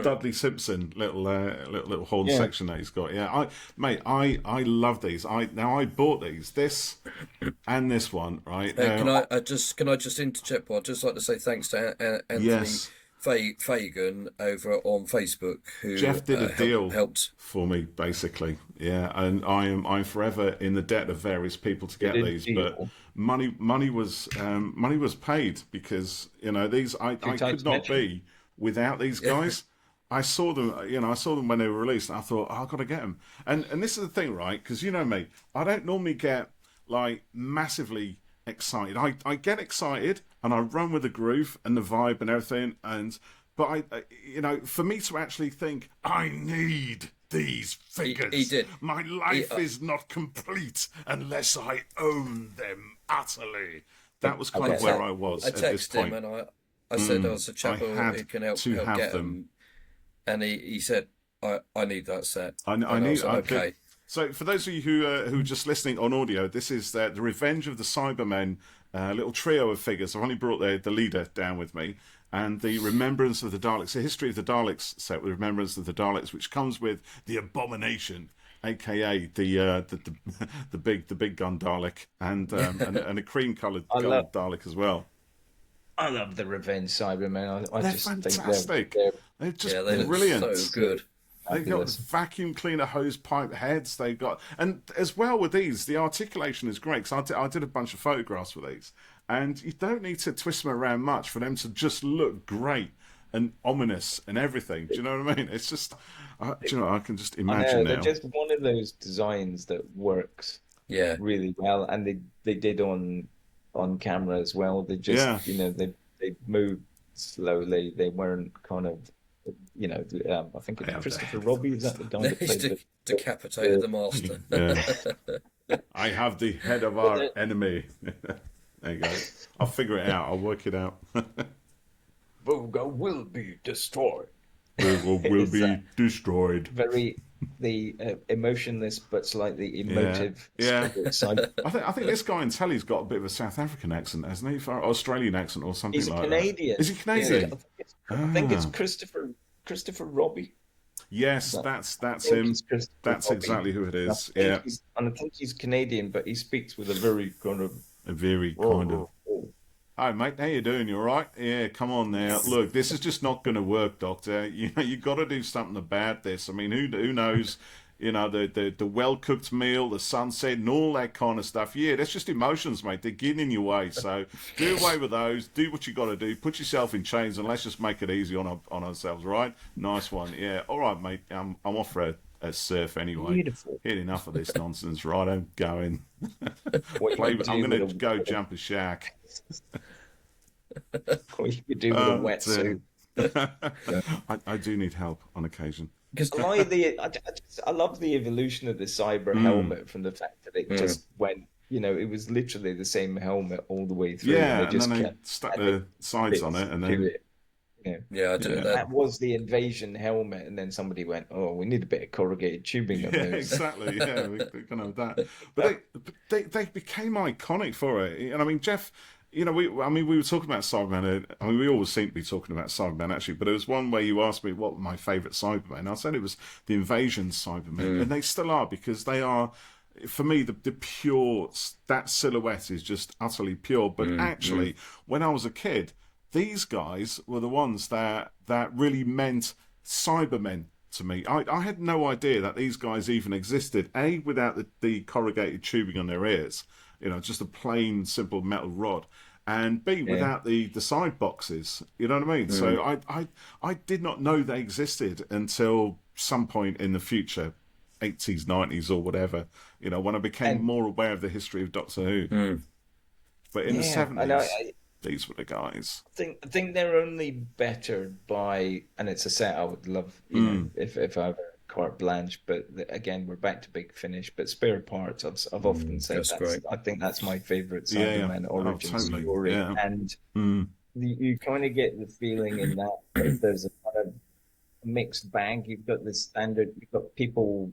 Dudley Simpson little horn section that he's got. Yeah, I love these. I bought this and this one, right? Can I just interject? Paul? I'd just like to say thanks to Anthony Fagan over on Facebook, who Jeff did a deal helped for me, basically. Yeah, and I'm forever in the debt of various people to get these, but money was paid, because these I could not be without these guys. I saw them, when they were released, and I thought, I've got to get them. And this is the thing, right? Because me, I don't normally get like massively excited. I get excited and I run with the groove and the vibe and everything, but I for me to actually think I need these figures, he did. My life is not complete unless I own them utterly. That was kind of where I was at this point. I texted him and I said I was a chap who can help get them, and he said I need that set. I need. Okay. So, for those of you who are just listening on audio, this is the Revenge of the Cybermen, little trio of figures. I've only brought the leader down with me, and the Remembrance of the Daleks, the History of the Daleks set with Remembrance of the Daleks, which comes with the Abomination, aka the big gun Dalek, and a cream coloured gold Dalek as well. I love the Revenge Cybermen. They're just fantastic. think they're just they brilliant. Look so good. They've got vacuum cleaner hose pipe heads. They've got, and as well with these, the articulation is great. Because I did a bunch of photographs with these, and you don't need to twist them around much for them to just look great and ominous and everything. Do you know what I mean? It's just, I can just imagine now. They're just one of those designs that works really well, and they did on camera as well. They just they moved slowly. They weren't kind of. I think it's Christopher Robbie, is that the guy that played decapitated the Master. I have the head of our enemy. There you go. I'll figure it out. I'll work it out. Voga will be destroyed. Will It's be destroyed. very the emotionless but slightly Yeah, emotive yeah. side. I think this guy in telly's got a bit of a South African accent, hasn't he? Or Australian accent or something He's a like that. Canadian. Is he Canadian? I think it's Ah, Christopher Robbie. yes, I that's think him. he's Christopher That's Robbie. exactly who it I is. think Yeah, he's Canadian, but he speaks with a very kind of a very kind of. Hi, mate. How you doing? You all right? Yeah, come on now. Look, this is just not going to work, Doctor. You got to do something about this. I mean, who knows? You know, the well cooked meal, the sunset, and all that kind of stuff. Yeah, that's just emotions, mate. They're getting in your way. So do away with those. Do what you got to do. Put yourself in chains, and let's just make it easy on ourselves, right? Nice one. Yeah. All right, mate. I'm off for a surf anyway. Beautiful. Had enough of this nonsense, right? I'm going. What you could I'm do going with to go jump a shark. what you could do with a Dear. wetsuit. I do need help on occasion. Because I love the evolution of the cyber helmet from the fact that it just went, it was literally the same helmet all the way through, and Yeah, they and just then they kept stuck adding the sides on bits it, and to then it. Yeah. yeah, I do Yeah. that. That was the invasion helmet, and then somebody went, "Oh, we need a bit of corrugated tubing on yeah, those." exactly. Yeah, we kind of that. But they became iconic for it. And I mean, Jeff, we were talking about Cybermen. I mean, we always seem to be talking about Cybermen actually. But there was one where you asked me what were my favourite Cybermen. I said it was the Invasion Cybermen, and they still are because they are. For me, the pure that silhouette is just utterly pure. But actually, when I was a kid, these guys were the ones that really meant Cybermen to me. I had no idea that these guys even existed. A, without the corrugated tubing on their ears, just a plain, simple metal rod. And B, without the side boxes. You know what I mean? So I did not know they existed until some point in the future, 80s, 90s or whatever, when I became more aware of the history of Doctor Who. But in the 70s, these were the guys. I think they're only bettered by, and it's a set I would love, if I ever carte blanche. But again, we're back to Big Finish. But spare parts, I've often said that's great. I think that's my favorite Yeah. Cyberman origin Totally. story, Yeah. and you kind of get the feeling in that there's a kind of mixed bag. You've got you've got people,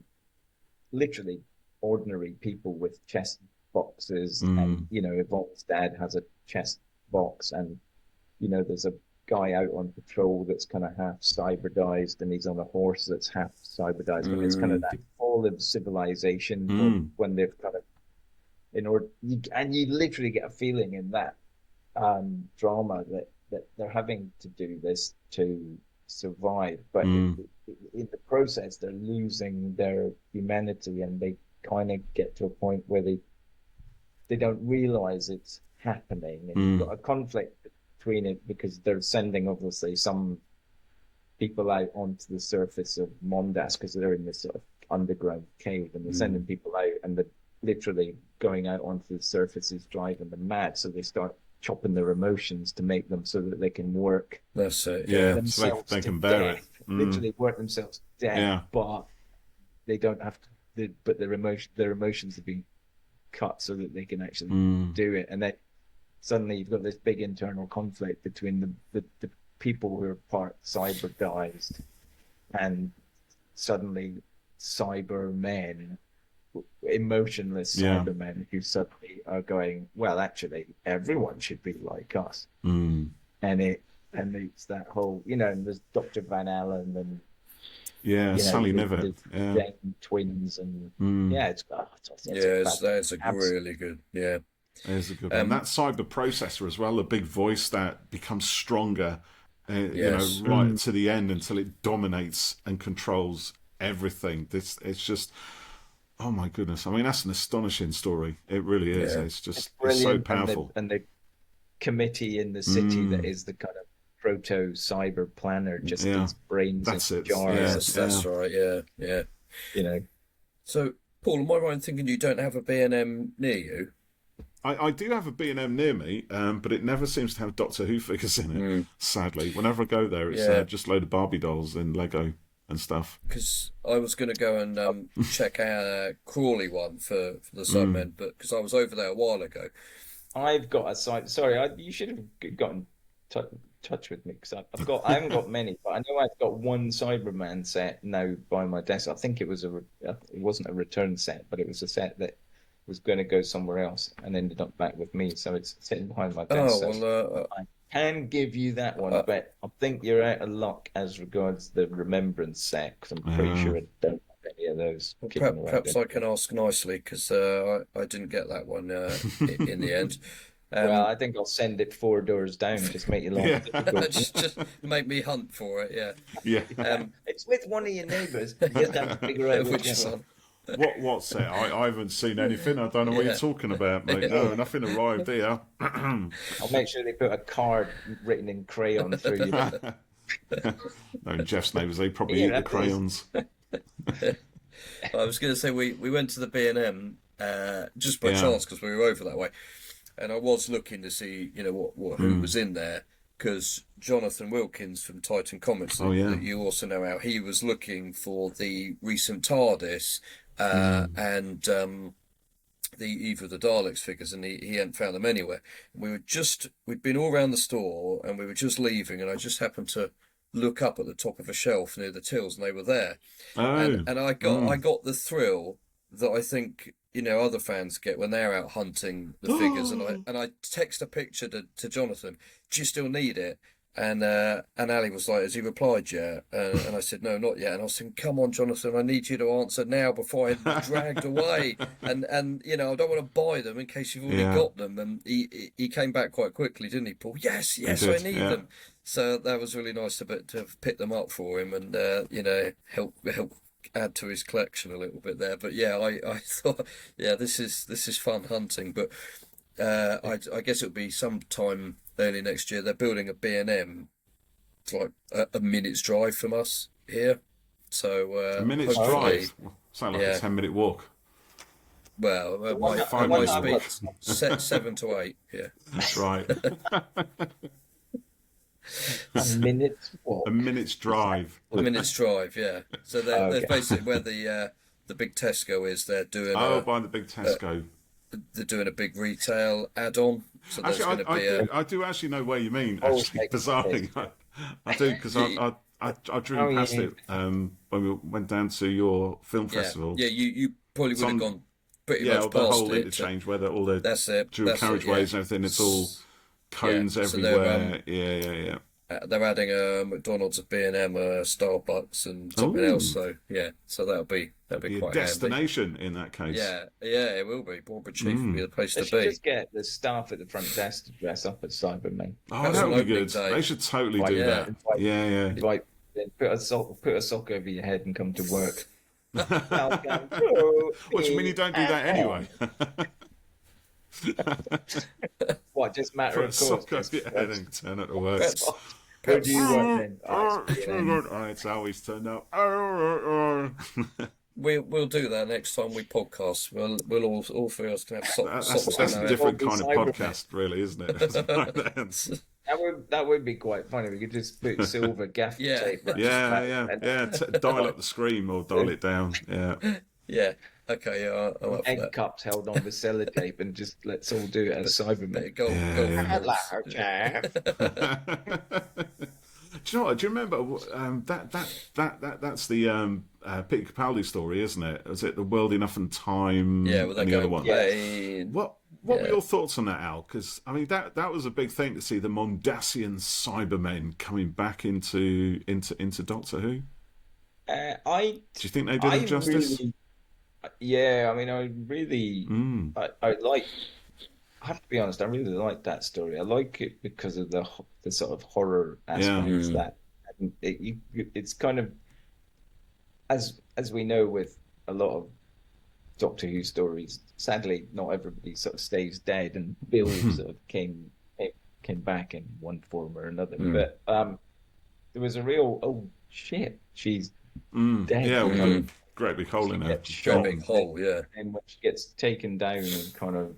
literally ordinary people with chest boxes, and Yvonne's dad has a chest box, and there's a guy out on patrol that's kind of half cyberdized, and he's on a horse that's half cyberdized, and it's kind of that fall of civilization when they've kind of and you literally get a feeling in that drama that they're having to do this to survive, but in the process they're losing their humanity, and they kind of get to a point where they don't realize it's happening, and you've got a conflict between it because they're sending obviously some people out onto the surface of Mondas because they're in this sort of underground cave, and they're sending people out, and they're literally going out onto the surface is driving them mad, so they start chopping their emotions to make them so that they can work That's it. Yeah, themselves so they to can bear death. it. Literally work themselves to death, Yeah. but they don't have to. But their emotions have been cut so that they can actually do it, and then suddenly you've got this big internal conflict between the people who are part cyberdized and suddenly Cybermen, emotionless Cybermen who suddenly are going, well, actually, everyone should be like us. And it's that whole, and there's Dr. Van Allen and Sally Nivet, the twins, and it's that's a really good, There's a good one. That cyber processor as well, the big voice that becomes stronger, right to the end until it dominates and controls everything. It's just, oh my goodness. I mean, that's an astonishing story. It really is. It's so powerful. And the committee in the city that is the kind of proto cyber planner, just these brains in jars. That's right. Yeah. So, Paul, am I right in thinking you don't have a B&M near you? I do have a B&M near me, but it never seems to have Doctor Who figures in it, sadly. Whenever I go there, it's just a load of Barbie dolls and Lego and stuff. Because I was going to go and check out Crawley one for the Cybermen, but because I was over there a while ago. I've got a site. Sorry, you should have gotten touch with me because I haven't got many, but I know I've got one Cyberman set now by my desk. I think it wasn't a return set, but it was a set that was going to go somewhere else and ended up back with me. So it's sitting behind my desk. Oh, well, I can give you that one, uh, but I think you're out of luck as regards the Remembrance set because I'm pretty sure I don't have any of those kicking around. perhaps I can ask nicely because I didn't get that one in the end. Well, I think I'll send it 4 doors down. Just make your life difficult. Just make me hunt for it. Yeah. Yeah. It's with one of your neighbours. You just have to figure out Which which one. one? What's that? I haven't seen anything. I don't know what Yeah. you're talking about, mate. No, nothing arrived here. I'll make sure they put a card written in crayon through you. No, Jeff's neighbours, they probably Yeah, eat the that is. crayons. I was going to say we went to the B&M just by Yeah. chance because we were over that way, and I was looking to see who was in there because Jonathan Wilkins from Titan Comics Oh, yeah. that you also know how he was looking for the recent TARDIS and the Eve of the Daleks figures, and he hadn't found them anywhere. We'd been all around the store and we were just leaving, and I just happened to look up at the top of a shelf near the tills, and they were there. Oh, And I got the thrill that I think other fans get when they're out hunting the figures, and I text a picture to Jonathan. Do you still need it? And Ali was like, has he replied yet? And I said, no, not yet. And I was saying, come on, Jonathan, I need you to answer now before I'm dragged away. And I don't want to buy them in case you've already Yeah. got them. And he came back quite quickly, didn't he, Paul? Yes, He I did, need yeah. them. So that was really nice to have picked them up for him and help add to his collection a little bit there. But yeah, I thought, yeah, this is fun hunting. But I guess it'll be sometime early next year. They're building a B&M. It's like a minute's drive from us here. So a minute's hopefully, drive. Sound like yeah. a 10-minute walk. well, one my, that- my the one speed 7 to 8. Yeah. Right. A minute's walk. A minute's drive. A minute's drive, yeah. So they're Okay. basically where the big Tesco is. They're doing By the big Tesco. a big retail add-on. So there's Actually, going to be I do actually know where you mean. Oh, Actually, okay. bizarrely, I do because I drew Oh, past yeah. it when we went down to your film festival. Yeah, you probably would have Some- gone pretty Yeah, much the past whole it. interchange where all the That's it. dual That's it, carriageways yeah. and everything. It's all cones Yeah, so they're, everywhere. Yeah. They're adding a McDonald's, a B&M, a Starbucks, and something Ooh. else. So yeah, so that'll be Your quite handy. destination in that case. Yeah, it will be. Broadwood Chief will be the place They to should be. just get the staff at the front desk to dress up as Cybermen. Oh, That's that an would be opening good. day. They should totally Right, do yeah. that. Yeah. Invite, then put a sock over your head and come to work. Welcome to What do you mean you don't do that anyway? What, just matter Put a of course. sock over your head and turn it to work. Perhaps, Where do you work then? Oh, Oh, it's B&M. it's always turned up. we'll do that next time we podcast. We'll all three of us can have socks That's on a our different Well, kind of Cybermen. podcast, really, isn't it? That would be quite funny. We could just put silver gaffer Yeah. tape. right yeah. Dial up the screen or dial it down. Yeah. Yeah. Okay. Yeah. I'm up for Egg that. cups held on with sellotape and just let's all do it as Cybermen. Go. Hello, Jeff. Do you know what? Do you remember that's the Peter Capaldi story, isn't it? Was it The World Enough and Time? Yeah. Well, and the other one. What? What were your thoughts on that, Al? Because I mean, that was a big thing to see the Mondasian Cybermen coming back into Doctor Who. Do you think they did it justice? Really, yeah, I mean, I like. I have to be honest. I really like that story. I like it because of the sort of horror aspects that and it's kind of as we know with a lot of Doctor Who stories. Sadly, not everybody sort of stays dead, and Bill sort of came back in one form or another. But there was a real shit, she's dead. Yeah, we got a great big hole in her. Great big hole. Yeah. And when she gets taken down and kind of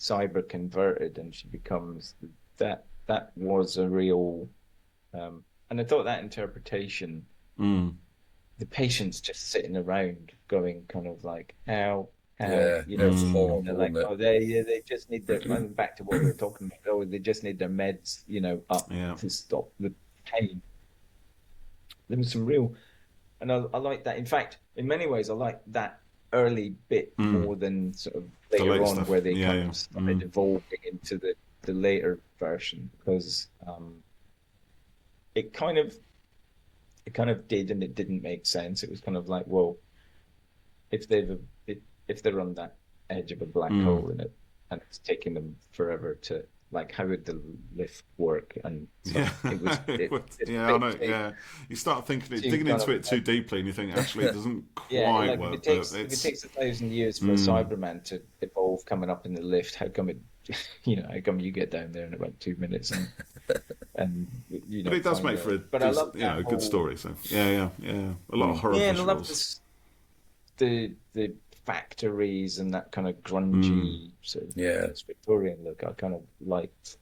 cyber converted, and she becomes that was a real. And I thought that interpretation. The patient's just sitting around going kind of like, how How, Yeah, you it know, was horrible, they're like, wasn't it? oh, they just need their, I mean, back to what we were talking about, oh, they just need their meds, you know, up Yeah. to stop the pain. There was some real, and I like that. In fact, in many ways, I like that early bit Mm. more than sort of The later later on, stuff. where they Yeah, kind yeah. of started evolving into the later version, because it kind of it kind of did and it didn't make sense. It was kind of like, well, if they've if they're on that edge of a black Mm. hole in it, and it's taking them forever to, like, how would the lift work and Yeah, stuff. It was it's a yeah, I bit know. Yeah, you start thinking, too digging kind into of it too deeply, and you think actually it doesn't yeah, quite like work. But if it it's takes 1,000 years for a mm, Cyberman to evolve coming up in the lift, how come it, you know, how come you get down there in about 2 minutes and you but know it does find make for the? a But I good, love that good whole story. So yeah, yeah, yeah. A lot of horror yeah, and I love visuals. this the factories and that kind of Mm, grungy sort of Yeah, almost Victorian look. I kind of liked.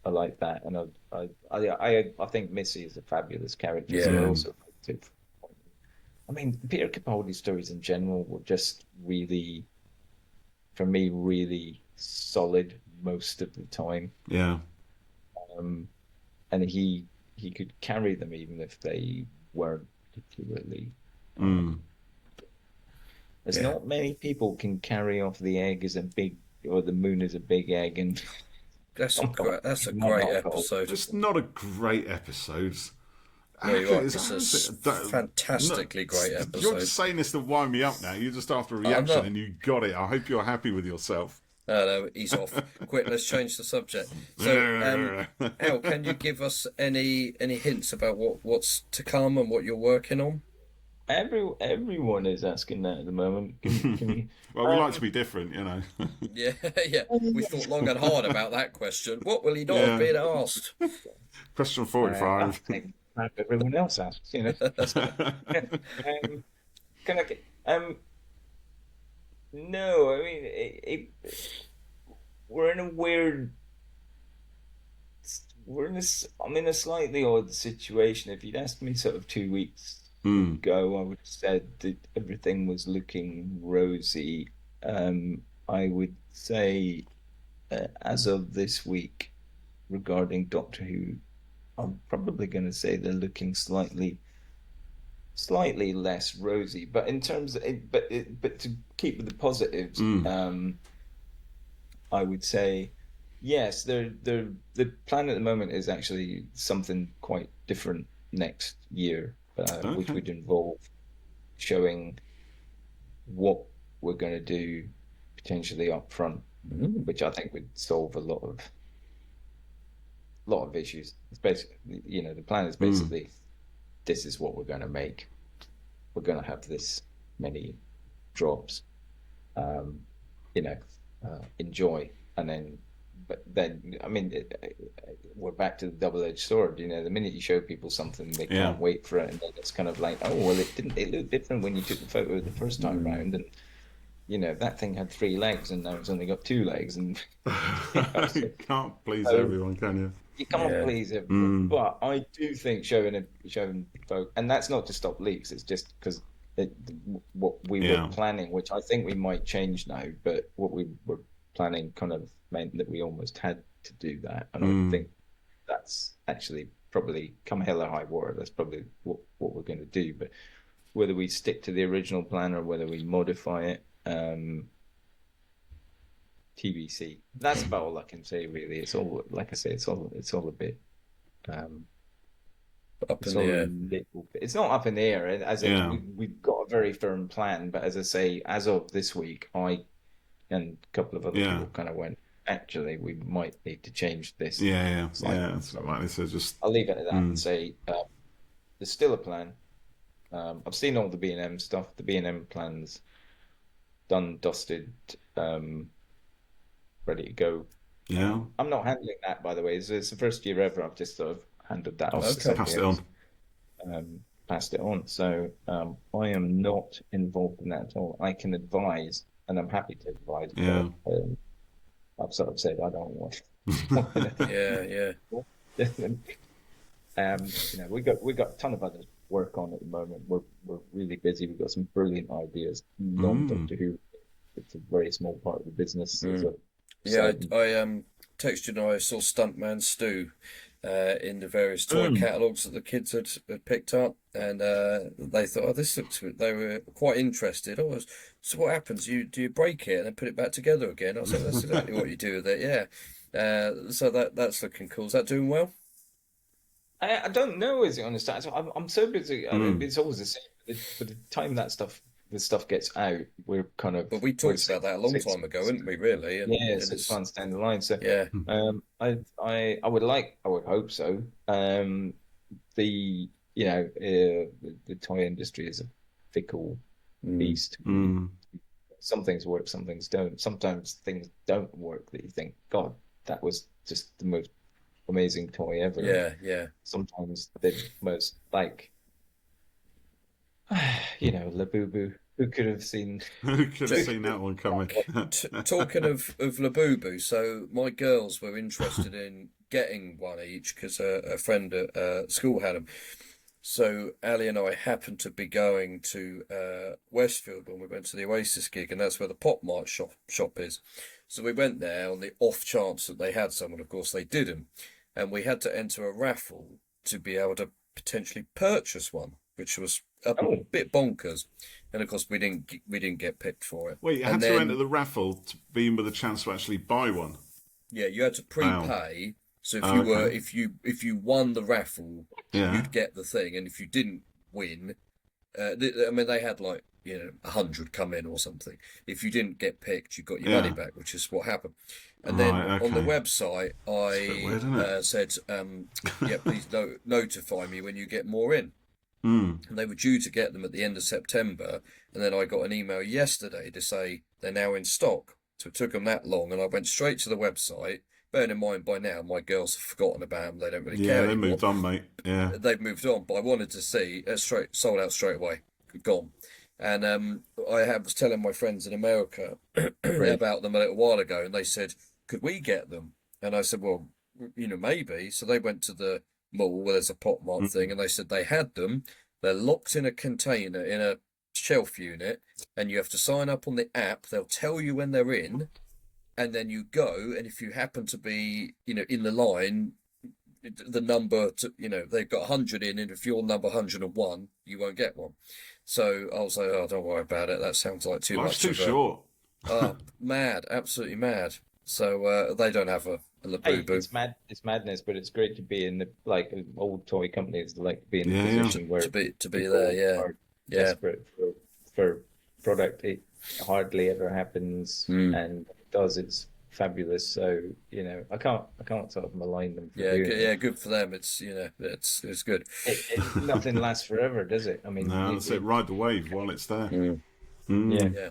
I like that, and I think Missy is a fabulous character. So I yeah, mm, also liked it. I mean, Peter Capaldi stories in general were just really, for me, really solid most of the time. yeah. Um, and he could carry them even if they weren't particularly. Mm, Um, there's yeah. not many people can carry off the egg as a big, or the moon as a big egg, and come on, That's a it might great not hold. episode. just not a great episode. No, you're Actually, right. it's, It's I a don't think that, no, fantastically great you're just episode. saying this to wind me up now. You're just after a I'm reaction, not. and you got it. I hope you're happy with yourself. No, no, he's off. Quick, let's change the subject. So, No, no, no, Al, no. can you give us any hints about what's to come and what you're working on? Everyone is asking that at the moment. Can you? Well, we like to Um, be different, you know. Yeah, yeah. We thought long and hard about that question. What will he not have Yeah. been asked? Question I 45. think everyone else asks, you know. That's fine. Can I get? No, I mean, we're in a weird. I'm in a slightly odd situation. If you'd asked me sort of 2 weeks Mm, ago, I would have said that everything was looking rosy. I would say, as of this week, regarding Doctor Who, I'm probably going to say they're looking slightly less rosy. But in terms of but to keep with the positives, mm, I would say yes. The plan at the moment is actually something quite different next year, which okay. would involve showing what we're going to do potentially up front, Mm, which I think would solve a lot of issues. It's basically, you know, the plan is Mm, basically this is what we're going to make. We're going to have this many drops. Um, you know, enjoy, and then. But then, I mean, we're back to the double-edged sword. You know, the minute you show people something, they yeah. can't wait for it, and then it's kind of like, oh, well, it didn't. It looked different when you took the photo the first time mm. round, and you know that thing had 3 legs, and now it's only got 2 legs, and you know, You can't please so everyone, can you? you can't Yeah, please everyone. Mm, But I do think showing folk, and that's not to stop leaks. It's just because what we were yeah. planning, which I think we might change now, but what we were planning kind of meant that we almost had to do that, and I Mm, think that's actually probably come hell or high water. That's probably what we're going to do. But whether we stick to the original plan or whether we modify it, TBC. That's about all I can say. Really, it's all like I say. It's all a bit. Um, up it's in the all a air. little bit. It's not up in the air, as in yeah. we've got a very firm plan. But as I say, as of this week, I and a couple of other Yeah. people kind of went. Actually, we might need to change this Yeah, yeah, slightly. yeah. That's So right. So just I'll leave it at that and mm, say there's still a plan. I've seen all the B&M stuff. The B&M plans done, dusted, ready to go. yeah. I'm not handling that, by the way. It's the first year ever. I've just sort of handed that off to Okay. somebody Pass it on. else, passed it on. So I am not involved in that at all. I can advise, and I'm happy to advise, but Yeah. I've sort of said I don't want. Yeah, yeah. You know, we got a ton of other work on at the moment. We're really busy. We've got some brilliant ideas, Mm, non-Doctor Who. it's a very small part of the business. Yeah, So, I texted you and I saw Stuntman Stu in the various toy catalogs that the kids had picked up, and they thought, oh, this looks. They were quite interested. Oh, so what happens? Do you break it and then put it back together again? I was like, that's exactly what you do with it. Yeah. So that's looking cool. Is that doing well? I don't know, is the honest answer. I'm so busy. I mean, it's always the same. By the time the stuff gets out, we're kind of But we we're talked about that a long time ago, didn't we? Really? yeah, And 6 months down the line. So, yeah, I would hope so. The the toy industry is a fickle beast. Some things work, some things don't. Sometimes things don't work that you think, God, that was just the most amazing toy ever. yeah. Sometimes the most like, Labubu. Who could have seen? Who could have seen that one coming? Talking of Labubu, so my girls were interested in getting one each because a friend at school had them. So Ali and I happened to be going to Westfield when we went to the Oasis gig, and that's where the Pop Mart shop is. So we went there on the off chance that they had someone. Of course, they didn't, and we had to enter a raffle to be able to potentially purchase one, which was a bit bonkers. And of course, we didn't get picked for it. Well, you had to enter the raffle to be in with a chance to actually buy one. Yeah, you had to prepay. So if you won the raffle, you'd get the thing, and if you didn't win, I mean they had 100 come in or something. If you didn't get picked, you got your money back, which is what happened. And then on the website, I said, please notify me when you get more in. And they were due to get them at the end of September, and then I got an email yesterday to say they're now in stock. So it took them that long, and I went straight to the website. Bearing in mind, by now my girls have forgotten about them; they don't really care. Yeah, they anymore. moved on, mate. Yeah, they've moved on. But I wanted to see sold out straight away, gone. And I was telling my friends in America about them a little while ago, and they said, "Could we get them?" And I said, "Well, maybe." So they went to the mall where there's a Pop Mart thing, and they said they had them. They're locked in a container in a shelf unit, and you have to sign up on the app. They'll tell you when they're in, and then you go. And if you happen to be, in the line, the number they've got 100 in, and if you're number 101, you won't get one. So I was like, oh, don't worry about it. That sounds like too life's much. Too short. Mad, absolutely mad. So they don't have a Labubu. Hey, it's madness, but it's great to be in the old toy companies be in the position where to be there, are desperate for product. It hardly ever happens, and if it does, it's fabulous. So I can't sort of malign them. Good for them. It's it's good. Nothing lasts forever, does it? I mean, no, that's it. Ride the wave while it's there. Yeah.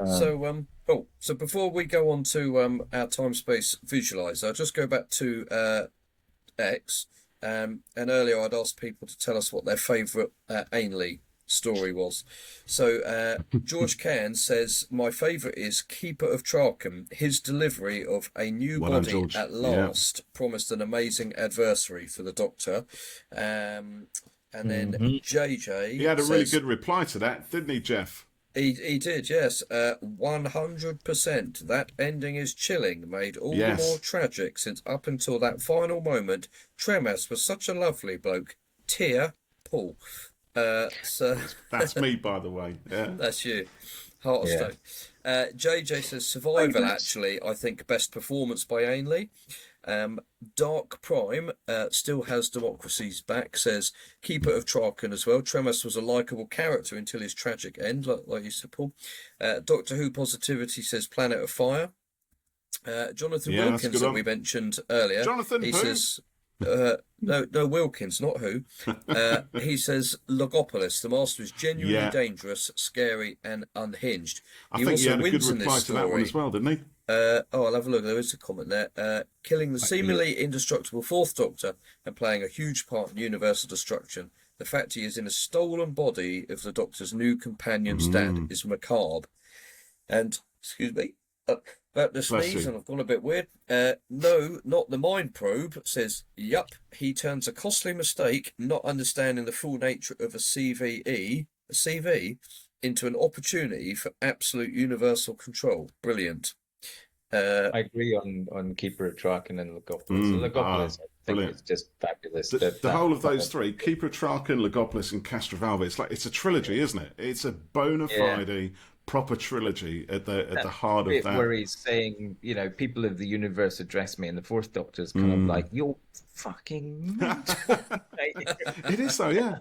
So before we go on to our Time Space Visualiser, I'll just go back to X. And earlier I'd asked people to tell us what their favourite Ainley story was. So George Cairn says, my favourite is Keeper of Traken. His delivery of a new body at last promised an amazing adversary for the Doctor. And then JJ... He had a really good reply to that, didn't he, Jeff? He did, yes. 100%. That ending is chilling, made all the more tragic since up until that final moment, Tremas was such a lovely bloke. Tear, Paul. So that's me, by the way. Yeah, that's you. Heart of Stone. JJ says Survival. Actually, I think best performance by Ainley. Dark Prime still has Democracy's back. Says Keeper of Traken as well. Tremas was a likeable character until his tragic end, like you said, Paul. Doctor Who Positivity says Planet of Fire. Jonathan Wilkins that we mentioned earlier. Jonathan, he says. No, Wilkins, not Who. He says Logopolis, the Master is genuinely dangerous, scary, and unhinged. I think he had a good reply to that one as well, didn't he? I'll have a look. There is a comment there. Killing the seemingly indestructible Fourth Doctor and playing a huge part in universal destruction. The fact he is in a stolen body of the Doctor's new companion's dad is macabre. And, excuse me, about to sneeze, and I've gone a bit weird. No, not the mind probe, says, yup, he turns a costly mistake, not understanding the full nature of a CVE, a CV, into an opportunity for absolute universal control. Brilliant. I agree on Keeper of Traken and Legopolis. Legopolis, I think, brilliant. is just fabulous. The whole of those three, Keeper of Traken, Legopolis, and Castrovalva, it's a trilogy, isn't it? It's a bona fide proper trilogy at the heart of that. Where he's saying, people of the universe address me, and the Fourth Doctor's kind of like, you're fucking mental. It is though, yeah.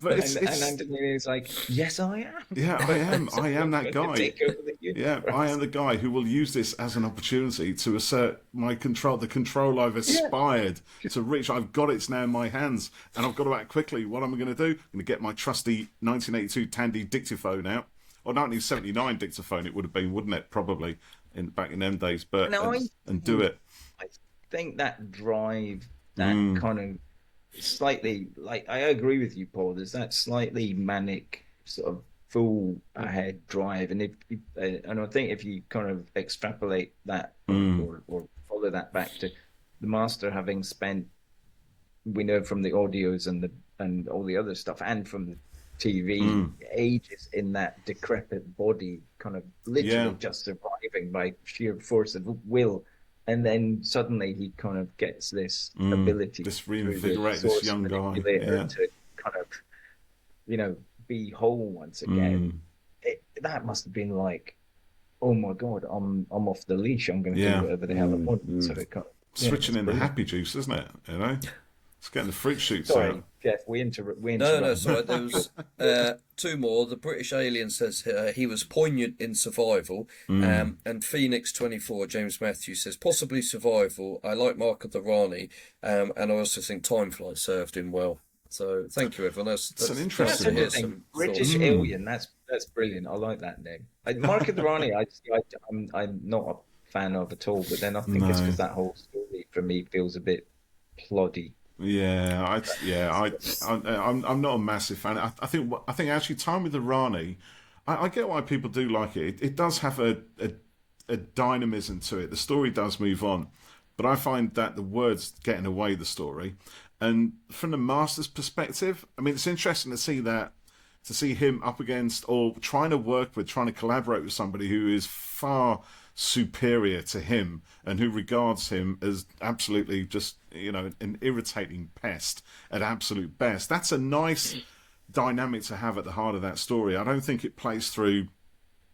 But and Anthony is like, yes, I am. Yeah, I am. I am that guy. Take over the universe. Yeah, I am the guy who will use this as an opportunity to assert my control, the control I've aspired to reach. I've got it now in my hands, and I've got to act quickly. What am I going to do? I'm going to get my trusty 1982 Tandy dictaphone out. Or 1979 dictaphone it would have been, wouldn't it? Probably back in them days, but and do it. I think that drive, that kind of slightly, like, I agree with you, Paul. There's that slightly manic sort of full ahead drive, and and I think if you kind of extrapolate that or follow that back to the Master having spent, we know from the audios and all the other stuff, and from the TV, ages in that decrepit body, kind of literally just surviving by sheer force of will, and then suddenly he kind of gets this ability, this reinvigorate this young guy, to kind of, be whole once again. That must have been like, oh my god, I'm off the leash. I'm going to do whatever the hell I want. So it kind of, switching in the happy juice, isn't it? It's getting the fruit shoots out. Jeff, we interrupt. No, sorry. There was two more. The British Alien says he was poignant in survival. And Phoenix 24, James Matthews says possibly survival. I like Mark of the Rani, and I also think Time Flight served him well. So thank you, everyone. That's an interesting thing. British Alien. That's brilliant. I like that name. Mark of the Rani. I'm not a fan of at all. But then I think it's because that whole story for me feels a bit ploddy. I'm not a massive fan. I think actually Time with the Rani, I get why people do like it. It does have a dynamism to it. The story does move on, but I find that the words get in the way of the story. And from the Master's perspective, I mean, it's interesting to see him up against or trying to collaborate with somebody who is far superior to him and who regards him as absolutely just an irritating pest at absolute best. That's a nice dynamic to have at the heart of that story. I don't think it plays through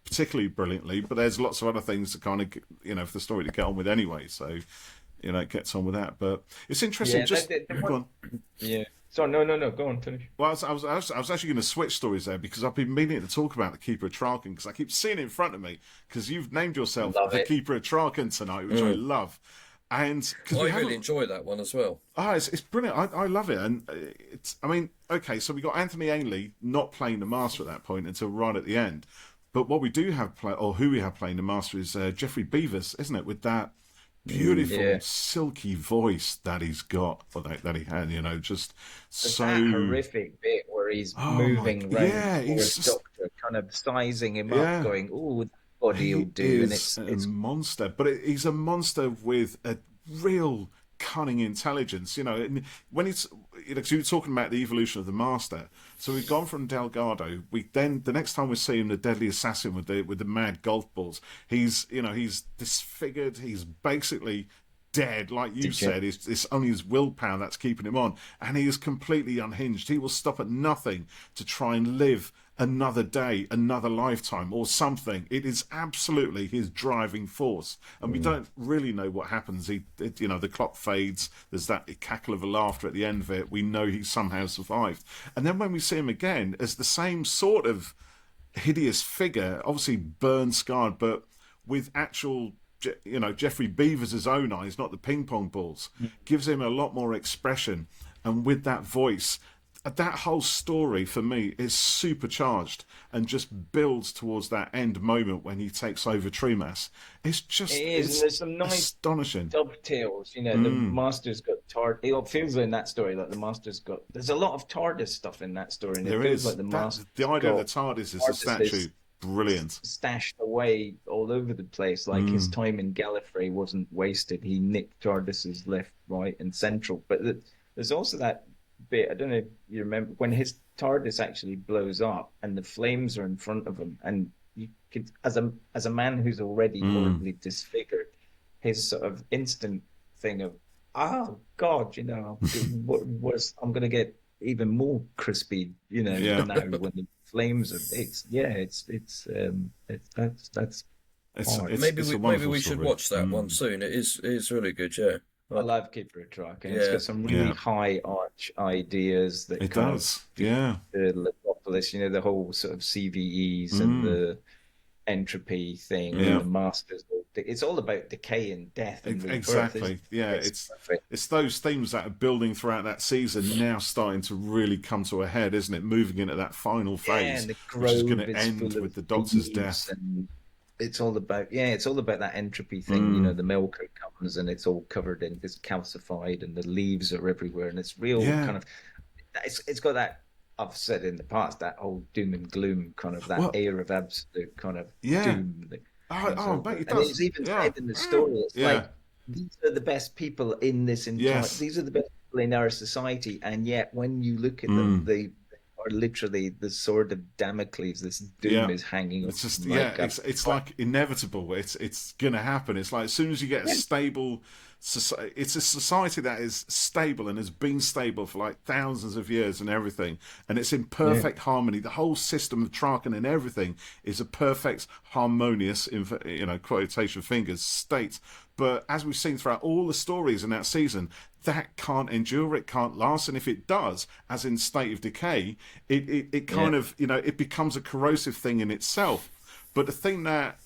particularly brilliantly, but there's lots of other things to kind of for the story to get on with anyway, so it gets on with that. But it's interesting. Go on. Yeah. So no, go on, finish. Well, I was actually going to switch stories there because I've been meaning to talk about the Keeper of Traken because I keep seeing it in front of me because you've named yourself the Keeper of Traken tonight, which I love. And I really enjoy that one as well. It's brilliant. I love it, and okay. So we got Anthony Ainley not playing the Master at that point until right at the end, but what we do have who we have playing the Master is Jeffrey Beavers, isn't it? With that beautiful silky voice that he's got, or that he had, just so that horrific bit where he's moving around his doctor, kind of sizing him up, going, "Oh, body will do," and it's a monster. But he's a monster with a real cunning intelligence. When it's so you're talking about the evolution of the Master. So we've gone from Delgado. The next time we see him, the deadly assassin with the mad golf balls. He's disfigured. He's basically dead, like you said. It's only his willpower that's keeping him on, and he is completely unhinged. He will stop at nothing to try and live another day, another lifetime, or something. It is absolutely his driving force, and we don't really know what happens. The clock fades. There's that cackle of laughter at the end of it. We know he somehow survived, and then when we see him again as the same sort of hideous figure, obviously burned, scarred, but with actual Jeffrey Beavers' own eyes, not the ping pong balls, gives him a lot more expression, and with that voice. That whole story for me is supercharged and just builds towards that end moment when he takes over Tremas. It's just and there's some nice astonishing dovetails. The Master's got it feels in that story like the Master's got. There's a lot of TARDIS stuff in that story, and it feels like the Master. The idea of the TARDIS is a statue. Brilliant. Stashed away all over the place, like his time in Gallifrey wasn't wasted. He nicked TARDISes left, right, and central. But there's also that bit. I don't know if you remember when his TARDIS actually blows up and the flames are in front of him, and you could, as a man who's already Mm. horribly disfigured, his sort of instant thing of, oh God, I'm gonna get even more crispy, Yeah. now when the flames are. That's It's hard. it's Maybe it's a maybe wonderful we should story. watch that one soon. It is really good. Yeah. I I'd- love Keeper of Track, and it's yeah. got some really Yeah, high arch ideas that it kind of does. feed Yeah. the Legopolis, the whole sort of CVEs and Mm. the entropy thing and Yeah. the masters. It's all about decay and death and rebirth, isn't Exactly. it? Yeah, It's perfect. it's those themes that are building throughout that season now starting to really come to a head, isn't it? Moving into that final Yeah, phase, and the which is going grove to is end full of with the Doctor's thieves, death. and it's all about that entropy thing. Mm. The milker comes and it's all covered in this calcified, and the leaves are everywhere, and it's real Yeah. kind of. It's got that. I've said in the past that whole doom and gloom kind of that Well, air of absolute kind of yeah. doom that Oh, comes oh, over mate, it. it And does. it's even Yeah. said in the story, it's Yeah. like these are the best people in this entire. Yes. These are the best people in our society, and yet when you look at them, Mm. they are literally the sword of Damocles. This doom Yeah. is hanging over It's just them yeah, like a. it's like inevitable. It's gonna happen. It's like as soon as you get a Yeah, stable it's a society that is stable and has been stable for like thousands of years and everything, and it's in yeah, perfect harmony. The whole system of Traken and everything is a perfect harmonious, in quotation fingers, state. But as we've seen throughout all the stories in that season, that can't endure, it can't last, and if it does, as in State of Decay, it yeah, kind of it becomes a corrosive thing in itself. But the thing that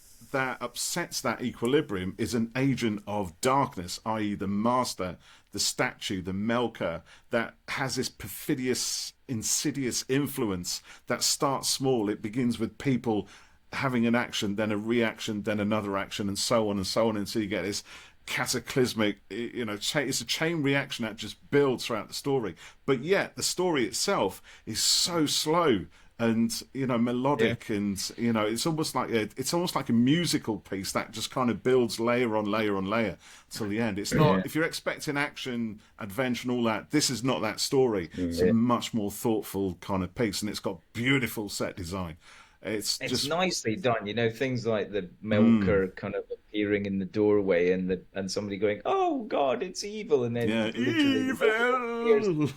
upsets that equilibrium is an agent of darkness, i.e., the master, the statue, the Melker, that has this perfidious, insidious influence that starts small. It begins with people having an action, then a reaction, then another action, and so on and so on until you get this cataclysmic, it's a chain reaction that just builds throughout the story. But yet, the story itself is so slow and yeah, melodic, and it's almost like a musical piece that just kind of builds layer on layer on layer till the end. It's not, yeah, if you're expecting action, adventure, and all that, this is not that story. It's a yeah. much more thoughtful kind of piece, and it's got beautiful set design. It's It's just nicely done, things like the mm, Melker kind of appearing in the doorway and somebody going, "Oh God, it's evil," and then yeah, literally the Melker disappears, evil.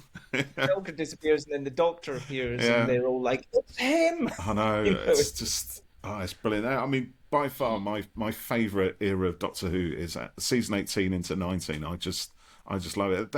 Melker disappears, and then the Doctor appears, and Yeah, they're all like, "It's him!" I know. It's It's just, it's brilliant. I mean, by far my favourite era of Doctor Who is season 18 into 19. I just love it.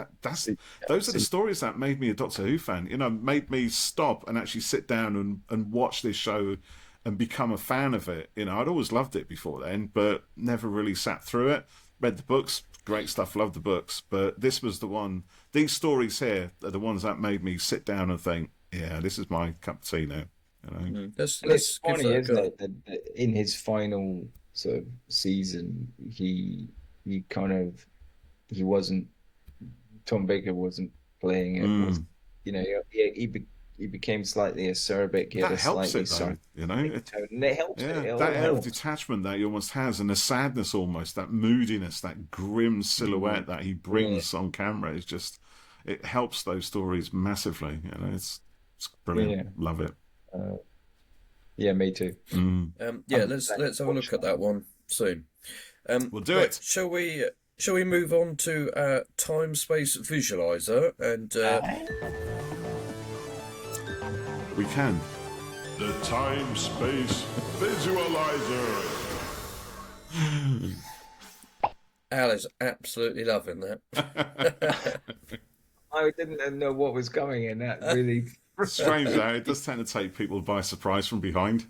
Those are the stories that made me a Doctor Who fan. Made me stop and actually sit down and watch this show and become a fan of it. I'd always loved it before then, but never really sat through it. Read the books, great stuff, loved the books, but this was the one. These stories here are the ones that made me sit down and think, yeah, this is my cup of tea now. Let's and it's let's give funny, that a isn't go. it, that in his final sort of season, he kind of he wasn't Tom Baker wasn't playing it. Was Mm. he became slightly acerbic. He had That a helps slightly it though, sarcastic tone, and it helps it. yeah, It that all kind of helps. detachment that he almost has, and the sadness almost, that moodiness, that grim Mm, silhouette that he yeah, brings on camera is just, it helps those stories massively. It's brilliant. yeah, Love it. uh, yeah. Me too. Mm. Yeah, I'm let's have a watch look at that one soon. We'll do Right, it. shall we move on to Time Space Visualiser and that. We can. The Time Space Visualiser. Al is absolutely loving that. I didn't know what was coming in. That really. Strange though, it does tend to take people by surprise from behind.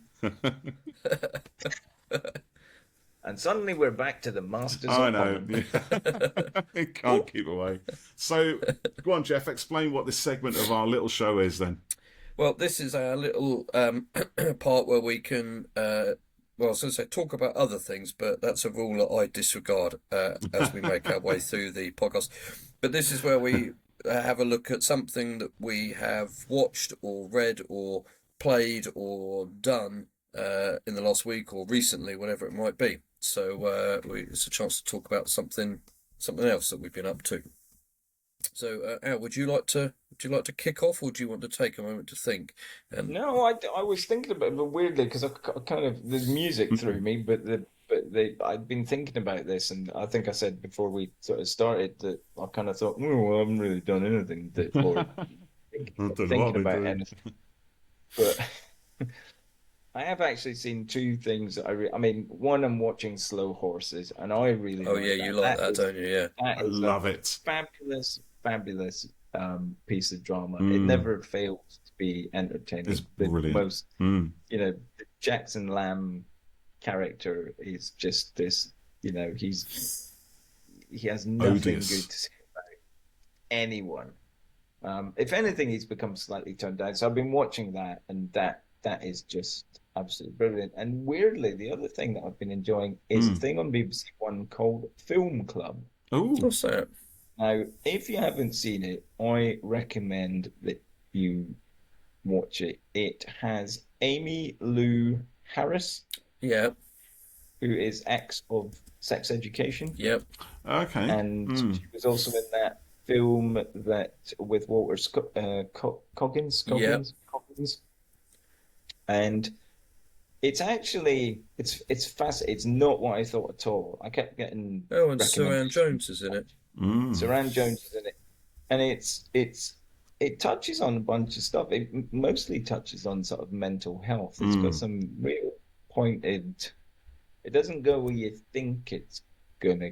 And suddenly we're back to the Masters I of know. Bond. It can't keep away. So, go on, Jeff. Explain what this segment of our little show is then. Well, this is our little part where we can, well, I was going to say talk about other things, but that's a rule that I disregard as we make our way through the podcast. But this is where we have a look at something that we have watched or read or played or done in the last week or recently, whatever it might be. So it's a chance to talk about something else that we've been up to. So, Al, would you like to kick off, or do you want to take a moment to think? And No, I was thinking about it, but weirdly, because I kind of the music threw me, but I'd been thinking about this, and I think I said before we sort of started that I kind of thought, oh, well, I haven't really done anything that, or I don't know what thinking I've been about doing. anything, but I have actually seen two things that I mean, one, I'm watching Slow Horses, and I really oh yeah, like you that. like that, don't you? Yeah. That I is a love it. fabulous, fabulous piece of drama. It Mm, never fails to be it's entertaining. The brilliant. most, Mm, the Jackson Lamb character is just this, he has nothing good odious. to say about anyone. If anything, he's become slightly toned down. So I've been watching that, and that is just absolutely brilliant. And weirdly, the other thing that I've been enjoying is a Mm. thing on BBC One called Film Club. Oh, What's that? Now, if you haven't seen it, I recommend that you watch it. It has Amy Lou Harris, Yeah. who is ex of Sex Education, Yep. okay. and Mm. she was also in that film that with Walter Yep. Coggins, and it's fascinating. It's not what I thought at all. I kept getting Oh, and Suran recommendations. Jones is in it. Mm. Saran Jones is in it, and it touches on a bunch of stuff. It mostly touches on sort of mental health. It's got Mm. some real pointed. It doesn't go where you think it's gonna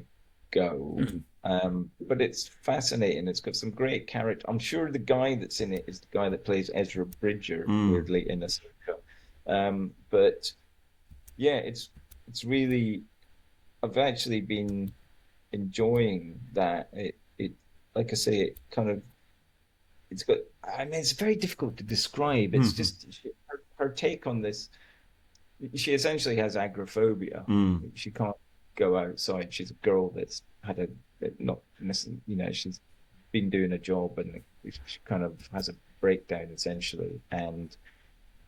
go, Mhm. but it's fascinating. It's got some great character. I'm sure the guy that's in it is the guy that plays Ezra Bridger, Mm. weirdly in Ahsoka. But yeah, it's really. I've actually been enjoying that. It like I say, it kind of it's got. I mean, it's very difficult to describe. It's Mm. just her take on this. She essentially has agoraphobia. Mm. She can't go outside. She's a girl that's had not necessarily, she's been doing a job and she kind of has a breakdown essentially, and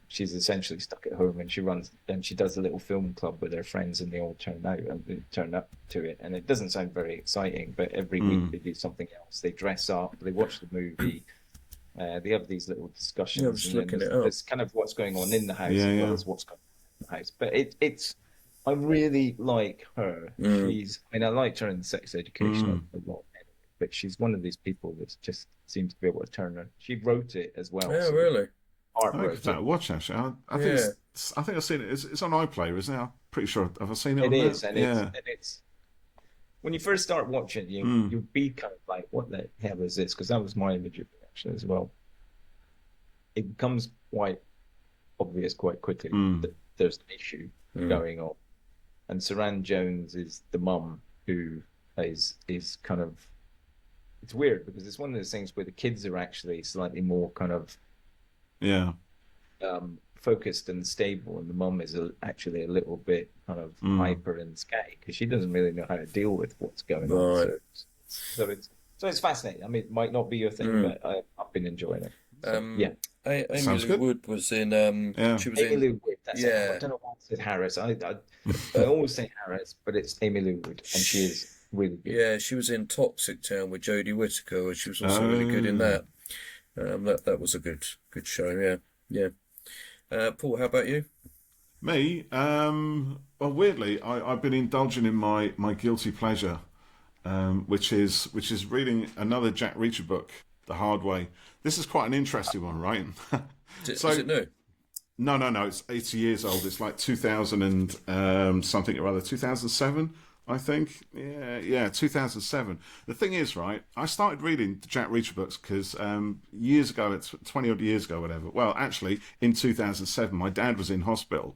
she's essentially stuck at home and she runs and she does a little film club with her friends and they all turn out and they turn up to it, and it doesn't sound very exciting, but every week Mm. they do something else. They dress up, they watch the movie, they have these little Yeah, I'm discussions, just and then looking there's, it up. there's kind of what's going on in the house Yeah, as well yeah. as what's going on in the house. But it's I really like her. Mm. I liked her in Sex Education Mm. a lot anyway, but she's one of these people that just seems to be able to turn her. She wrote it as well, Yeah, so really. Art I think wrote that it. watch actually. I think Yeah. I think I've seen it. It's on iPlayer, isn't it? I'm pretty sure. Have I seen it It on there? is, and Yeah. it's when you first start watching, Mm. you'll be kind of like, what the hell is this? Because that was my immediate reaction as well. It becomes quite obvious quite quickly Mm. that there's an issue Mm. going on, and Saran Jones is the mum who is kind of. It's weird because it's one of those things where the kids are actually slightly more kind of Yeah. focused and stable, and the mum is actually a little bit kind of Mm. hyper and scatty because she doesn't really know how to deal with what's going on. Right. So it's fascinating. I mean, it might not be your thing, Mm. but I've been enjoying it. So, Um, yeah, Amy Sounds Lou good. Wood was in. Yeah. She was Amy in. Lou Wood. That's it. I Yeah. don't know why I said Harris. I always say Harris, but it's Amy Lou Wood, and she is really good. Yeah, she was in Toxic Town with Jodie Whittaker, and she was also really good in Oh. that. That was a good show. Yeah, yeah. Paul, how about you? Me, well, weirdly, I've been indulging in my guilty pleasure, which is reading another Jack Reacher book the hard way. This is quite an interesting one, right? Is So it new? no, it's 80 years old. It's like 2000 and something or other, 2007, I think. Yeah, 2007. The thing is, right, I started reading the Jack Reacher books because years ago, it's 20 odd years ago, whatever. Well, actually, in 2007, my dad was in hospital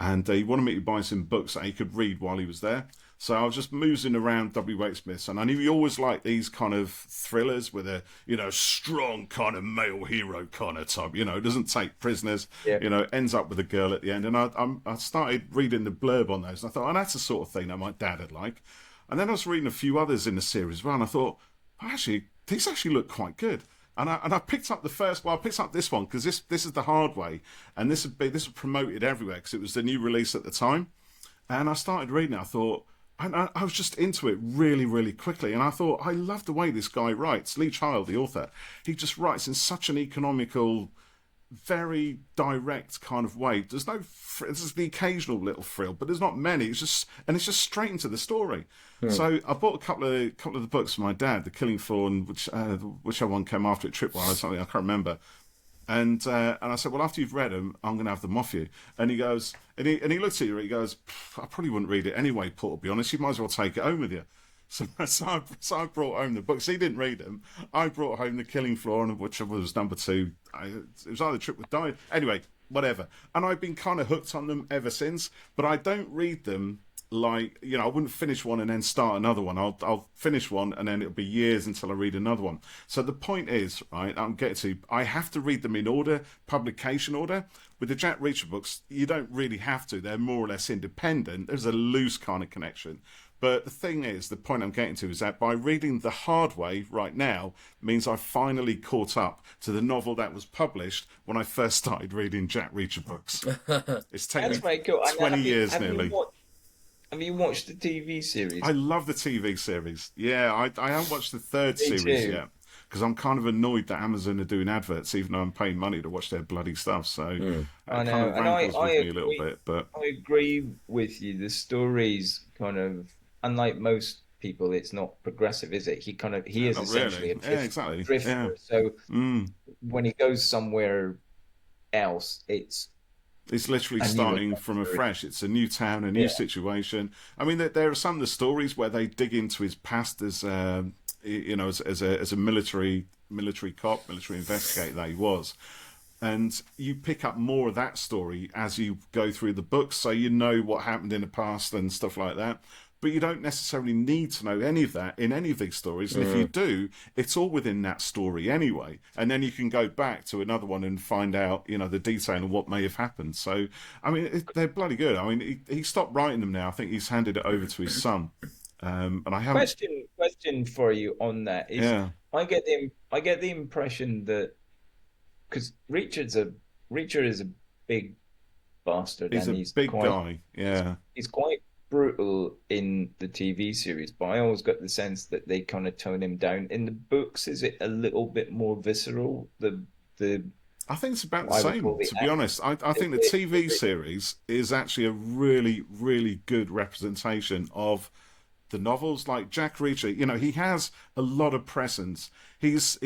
and he wanted me to buy some books that he could read while he was there. So I was just moozing around W.H. Smith's, and I knew he always liked these kind of thrillers with a, strong kind of male hero kind of type, doesn't take prisoners, Yeah. ends up with a girl at the end. And I started reading the blurb on those, and I thought, oh, that's the sort of thing that my dad would like. And then I was reading a few others in the series as well, and I thought, actually, these actually look quite good. And I picked up I picked up this one because this is the hard way, and this was promoted everywhere because it was the new release at the time. And I started reading it. I thought, And I was just into it really, really quickly. And I thought, I love the way this guy writes. Lee Child, the author, he just writes in such an economical, very direct kind of way. There's no, there's the occasional little frill, but there's not many. It's just straight into the story. So I bought a couple of the books for my dad, The Killing Floor, and whichever one came after it, Tripwire or something, I can't remember. And I said, well, after you've read them, I'm going to have them off you. And he goes, and he looks at you, he goes, I probably wouldn't read it anyway, Paul, to be honest. You might as well take it home with you. So I brought home the books. He didn't read them. I brought home The Killing Floor, and which was number 2. It was either Trip with Die. Anyway, whatever. And I've been kind of hooked on them ever since. But I don't read them like, you know, I wouldn't finish one and then start another one. I'll finish one and then it'll be years until I read another one. So the point is, right, I'm getting to, I have to read them in order, publication order. With the Jack Reacher books, you don't really have to. They're more or less independent. There's a loose kind of connection. But the thing is, the point I'm getting to is that by reading the hard way right now means I've finally caught up to the novel that was published when I first started reading Jack Reacher books. It's taken me 20 years nearly. Have you watched the TV series? I love the TV series. Yeah, I haven't watched the third series yet because I'm kind of annoyed that Amazon are doing adverts, even though I'm paying money to watch their bloody stuff. So I know, kind of rankles with me a little bit. But I agree with you. The story's kind of, unlike most people, it's not progressive, is it? He is essentially really. a drifter. Yeah. So when he goes somewhere else, it's literally starting from afresh. It's a new town, a new situation. I mean, there are some of the stories where they dig into his past as, you know, as a military cop, military investigator that he was. And you pick up more of that story as you go through the books, so you know what happened in the past and stuff like that. But you don't necessarily need to know any of that in any of these stories. And if you do, it's all within that story anyway. And then you can go back to another one and find out, you know, the detail of what may have happened. So, I mean, they're bloody good. I mean, he stopped writing them now. I think he's handed it over to his son. And I haven't... Question for you on that is, I get the impression that, because Reacher is a big bastard. He's and a big guy. Yeah. He's quite brutal in the TV series, but I always got the sense that they kind of tone him down. In the books, is it a little bit more visceral? I think it's about the same, to be honest. I think the TV series is actually a really, really good representation of the novels. Like Jack Reacher, you know, he has a lot of presence. He's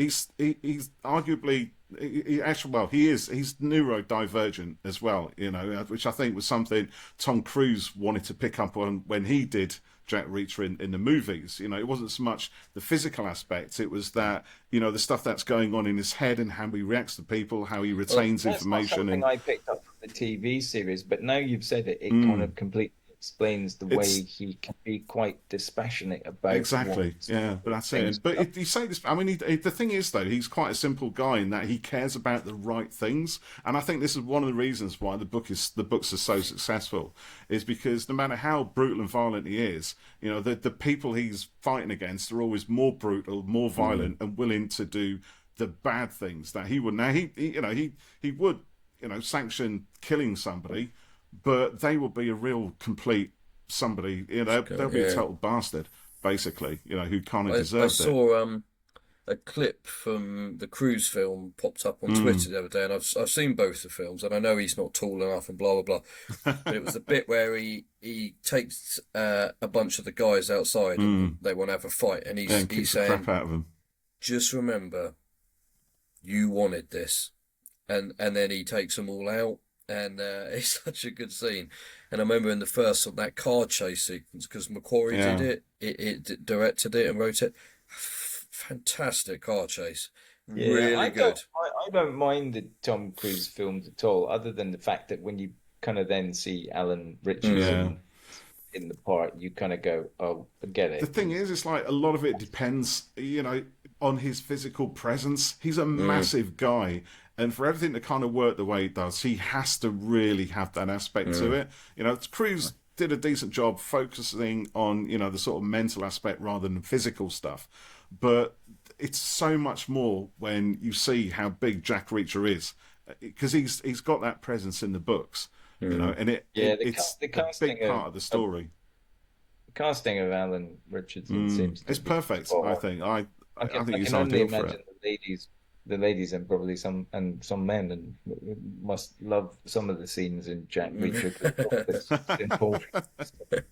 arguably... he's neurodivergent as well, you know, which I think was something Tom Cruise wanted to pick up on when he did Jack Reacher in the movies. You know, it wasn't so much the physical aspect, it was that, you know, the stuff that's going on in his head and how he reacts to people, how he retains information. That's not something I picked up from the TV series, but now you've said it, it kind of completely explains the way he can be quite dispassionate about but that's it. But you say this, I mean, the thing is though, he's quite a simple guy in that he cares about the right things, and I think this is one of the reasons why the books are so successful, is because no matter how brutal and violent he is, you know, the people he's fighting against are always more brutal, more violent, and willing to do the bad things that he would. Now he would, you know, sanction killing somebody, but they will be a real complete somebody, you know, they'll be a total bastard, basically, you know, who kind of deserves it. I saw a clip from the Cruise film popped up on Twitter the other day, and I've seen both the films, and I know he's not tall enough and blah, blah, blah, but it was the bit where he takes a bunch of the guys outside and they want to have a fight, and he's saying, the crap out of them. Just remember, you wanted this. And then he takes them all out. And it's such a good scene. And I remember in the first of that car chase sequence, because Macquarie did it directed it and wrote it. Fantastic car chase. Really good. I don't mind the Tom Cruise films at all, other than the fact that when you kind of then see Alan Richardson in the part, you kind of go, oh, forget it. The thing is, it's like a lot of it depends, you know, on his physical presence. He's a massive guy. And for everything to kind of work the way it does, he has to really have that aspect to it. You know, Cruise did a decent job focusing on, you know, the sort of mental aspect rather than physical stuff. But it's so much more when you see how big Jack Reacher is, because he's got that presence in the books, you know, and it's a big part of the story. casting of Alan Richardson seems to It's be perfect. spot I on. think. I think I he's can only ideal for imagine it. the ladies, and probably some men, and must love some of the scenes in Jack Reacher's office in Paul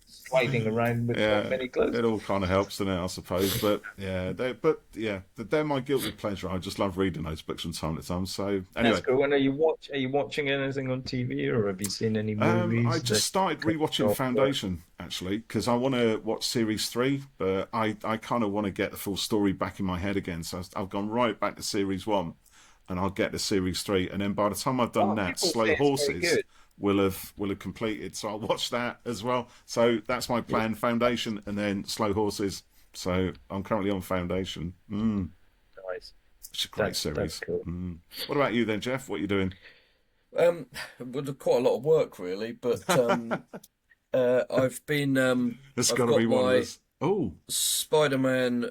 sliding around with not Yeah, many clothes. it all kind of helps, doesn't it? I suppose. They're my guilty pleasure. I just love reading those books from time to time. So That's anyway, cool. And are you watching anything on TV, or have you seen any I movies just that started come rewatching off work? Foundation actually because I want to watch series three, but I kind of want to get the full story back in my head again. So I've gone right back to series one, and I'll get to series three, and then by the time I've done Oh, that, people say Slow it's very Horses good. will have completed. So I'll watch that as well. So that's my Yeah, plan: Foundation, and then Slow Horses. So I'm currently on Foundation. nice. It's a great That's series. cool. What about you then, Jeff? What are you doing? With quite a lot of work really, but There's I've got to be got one of my us. Oh, Spider-Man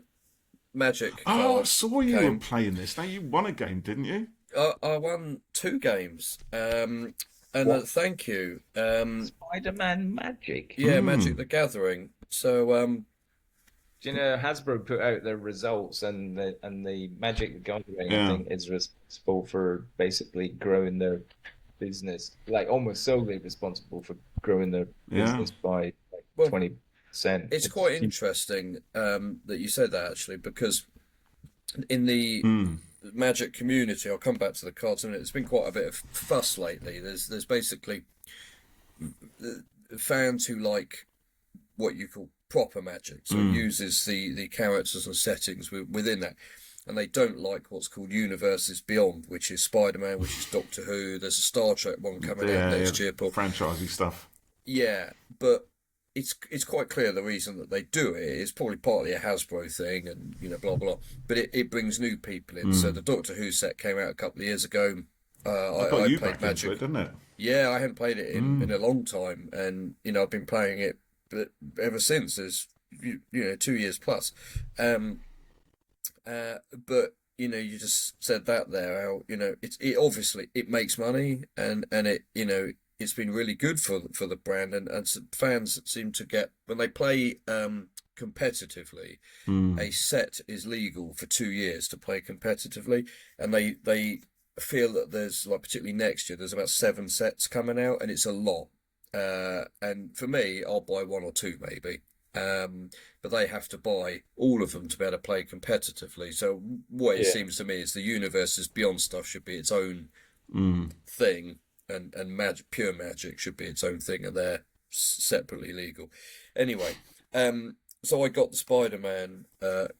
Magic oh! I card saw you were game. playing this. Now you won a game, didn't you? I won two games, and What? thank you. Spider-Man Magic. Yeah, Magic the Gathering. So Do you know Hasbro put out their results, and the Magic the Gathering, I Yeah, think, is responsible for basically growing their business, like almost solely responsible for growing their yeah. business by like well, 20%. it's quite interesting that you said that actually, because in the Magic community, I'll come back to the cards in a minute. There's been quite a bit of fuss lately. There's basically fans who like what you call proper Magic, so it uses the characters and settings within that, and they don't like what's called Universes Beyond, which is Spider-Man, which is Doctor Who. There's a Star Trek one coming out Yeah, next year, Paul. franchisey stuff. Yeah, but it's quite clear the reason that they do it is probably partly a Hasbro thing, and blah blah. But it brings new people in. So the Doctor Who set came out a couple of years ago. It got I you played back into Magic. it, didn't it? Yeah, I hadn't played it in a long time, and I've been playing it, but ever since. There's 2 years plus. Um, but you just said that there. How it obviously it makes money, and it's been really good for the brand, and fans seem to get when they play competitively. A set is legal for 2 years to play competitively, and they feel that there's, like, particularly next year, there's about 7 sets coming out, and it's a lot. And for me, I'll buy one or two maybe. But they have to buy all of them to be able to play competitively. So what it Yeah, seems to me is the Universes Beyond stuff should be its own thing, and pure Magic should be its own thing, and they're separately legal. Anyway, so I got the Spider-Man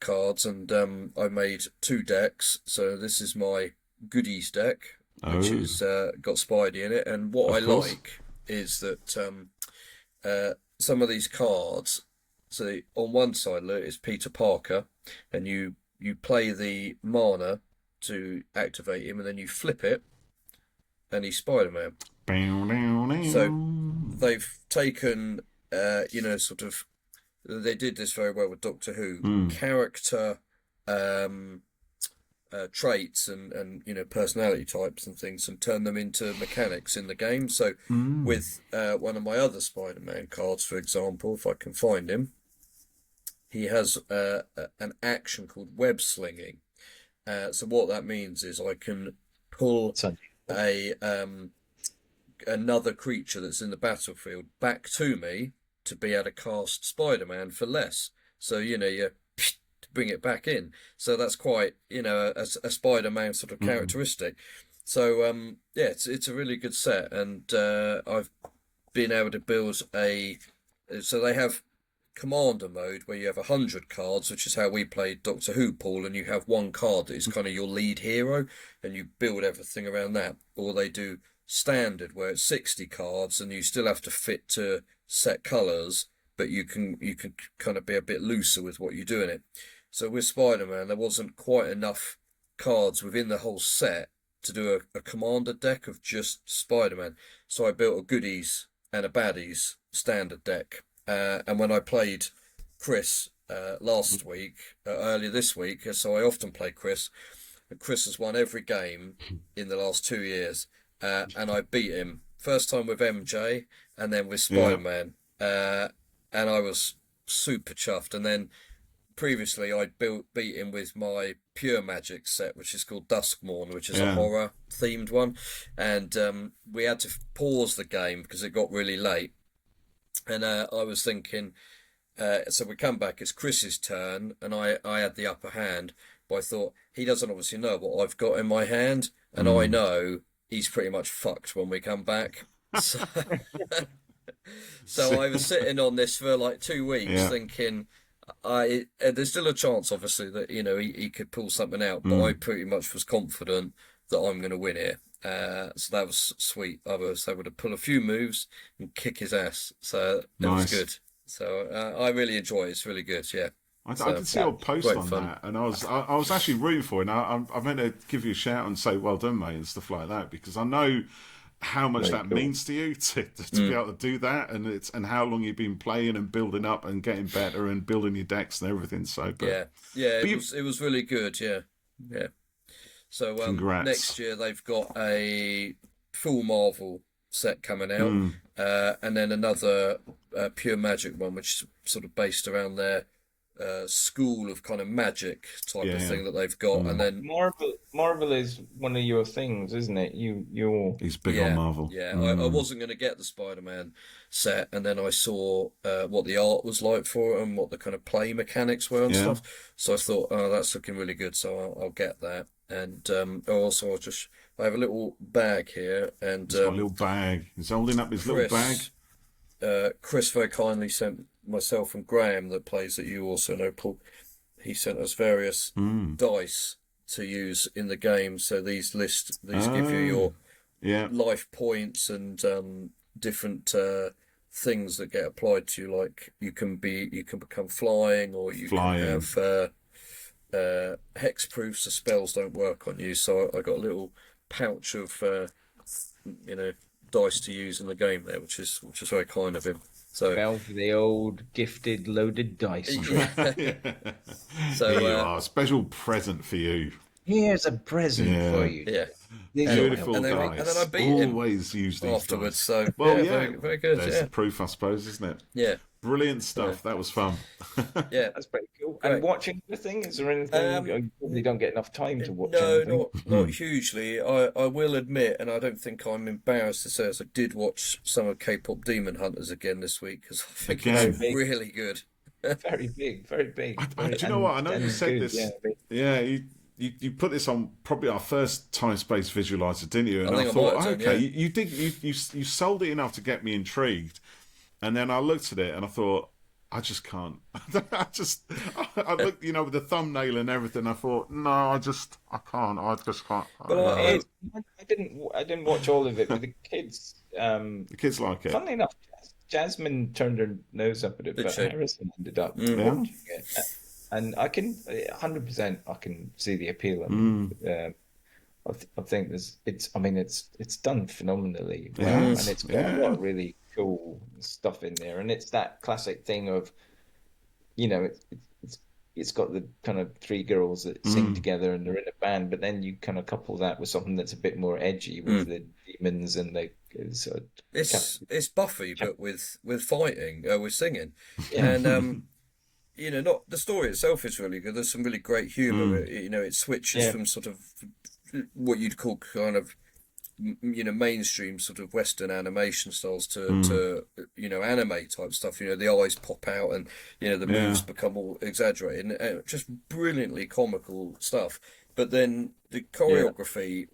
cards, and I made 2 decks. So this is my goodies deck, which Oh, is got Spidey in it, and what I of course. like is that some of these cards. So on one side, look, it's Peter Parker, and you play the mana to activate him, and then you flip it, and he's Spider-Man. Bow, dow, So dow. they've taken, sort of, they did this very well with Doctor Who, character um, traits and personality types and things, and turn them into mechanics in the game. So with one of my other Spider-Man cards, for example, if I can find him, he has an action called web slinging. So what that means is I can pull so a another creature that's in the battlefield back to me to be able to cast Spider-Man for less. So you bring it back in. So that's quite a Spider-Man sort of characteristic. So yeah, it's a really good set, and I've been able to build a. So they have commander mode where you have 100 cards, which is how we played Doctor Who, Paul, and you have one card that is kind of your lead hero, and you build everything around that. Or they do standard where it's 60 cards, and you still have to fit to set colours, but you can kind of be a bit looser with what you do in it. So with Spider-Man, there wasn't quite enough cards within the whole set to do a commander deck of just Spider-Man. So I built a goodies and a baddies standard deck. And when I played Chris last week, earlier this week, so I often play Chris. Chris has won every game in the last 2 years, and I beat him first time with MJ, and then with Yeah. Spider-Man, and I was super chuffed. And then previously I'd beat him with my pure magic set, which is called Duskmorn, which is a Yeah. horror themed one. And we had to pause the game because it got really late. And I was thinking, so we come back, it's Chris's turn, and I had the upper hand, but I thought he doesn't obviously know what I've got in my hand, and I know he's pretty much fucked when we come back. So, so I was sitting on this for like 2 weeks Yeah. thinking, there's still a chance, obviously, that he could pull something out, but I pretty much was confident that I'm going to win here. So that was sweet. I was able to pull a few moves and kick his ass. So it was Nice. good. So I really enjoy it. It's really good. Yeah. I So, did see your post great on fun. that, and I was actually rooting for it. And I meant to give you a shout and say well done, mate, and stuff like that, because I know how much that means to you to be able to do that, and how long you've been playing and building up and getting better and building your decks and everything. So, Yeah. It was really good. Yeah. Yeah. So Congrats. next year they've got a full Marvel set coming out, and then another pure magic one, which is sort of based around their school of kind of magic type of thing that they've got, and then Marvel is one of your things, isn't it? You're he's big on Marvel. Yeah, I wasn't going to get the Spider-Man set, and then I saw what the art was like for it and what the kind of play mechanics were and stuff. So I thought, oh, that's looking really good, so I'll get that. And also I have a little bag here, and He's got a little bag. He's holding up his little bag. Chris very kindly sent myself and Graham, that plays that you also know, Paul. He sent us various dice to use in the game. So these give you your life points and different things that get applied to you. Like you can become flying, or you can have hexproof, so spells don't work on you. So I got a little pouch of dice to use in the game there, which is very kind of him. So fell for the old gifted loaded dice. So Here you are, a special present for you. Here's a present for you. Yeah. Beautiful and then dice. I beat him Always use these afterwards. dice. So Well, very, very good. There's Yeah. the proof, I suppose, isn't it? Yeah. Brilliant stuff. That was fun. Yeah. That's pretty cool. Great. And watching the thing, is there anything? You probably don't get enough time to watch No, anything. not hugely. I will admit, and I don't think I'm embarrassed to say this, I did watch some of K-pop Demon Hunters again this week, because I think it's really good. Very big, very big. Do you know what? I know you said this. Yeah, you put this on probably our first Time Space Visualiser, didn't you? And I thought, okay, you sold it enough to get me intrigued, and then I looked at it and I thought, I just can't. I looked, with the thumbnail and everything. I thought, no, I can't. I just can't. Well, I didn't watch all of it, but the kids. The kids like it. Funnily enough, Jasmine turned her nose up at it, but Harrison ended up watching it. And I can 100%. I can see the appeal. I think it's done phenomenally well, and it's got a lot of really cool stuff in there. And it's that classic thing of, it's got the kind of three girls that sing together and they're in a band, but then you kind of couple that with something that's a bit more edgy with the demons and the sort of it's Buffy, but with fighting, with singing, and not the story itself is really good. There's some really great humour. It switches from sort of what you'd call kind of mainstream sort of Western animation styles to anime type stuff. The eyes pop out and the moves become all exaggerated, and just brilliantly comical stuff. But then the choreography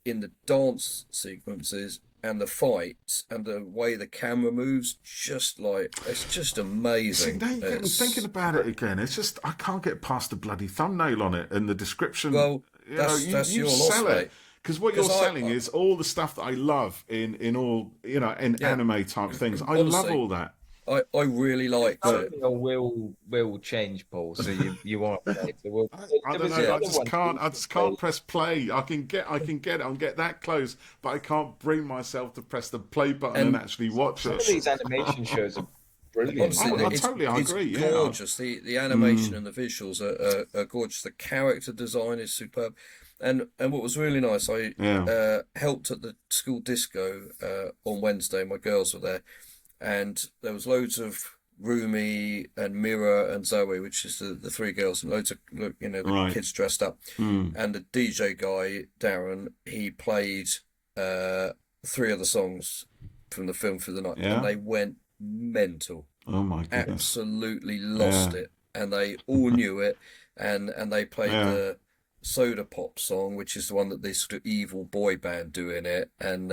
in the dance sequences and the fights and the way the camera moves, it's just amazing. See, now you get me thinking about it again. It's just I can't get past the bloody thumbnail on it and the description. Well, that's you your sell loss, it. mate. Because what you're selling is all the stuff that I love in all in anime type things. I love all that. I really liked it. Will change, Paul. So you are right. I don't know. I just can't press play. I can get it. I'll get that close, but I can't bring myself to press the play button and actually watch it. Some of these animation shows are brilliant. Honestly, I agree. It's gorgeous. The animation and the visuals are gorgeous. The character design is superb. And what was really nice, I helped at the school disco on Wednesday. My girls were there, and there was loads of Rumi and Mira and Zoe, which is the three girls, and loads of the Right. kids dressed up. And the DJ guy Darren, he played three of the songs from the film for the night, Yeah. and they went mental, Oh my goodness. absolutely lost Yeah. it, and they all knew it, and they played Yeah. the Soda Pop song, which is the one that this sort of evil boy band do in it, and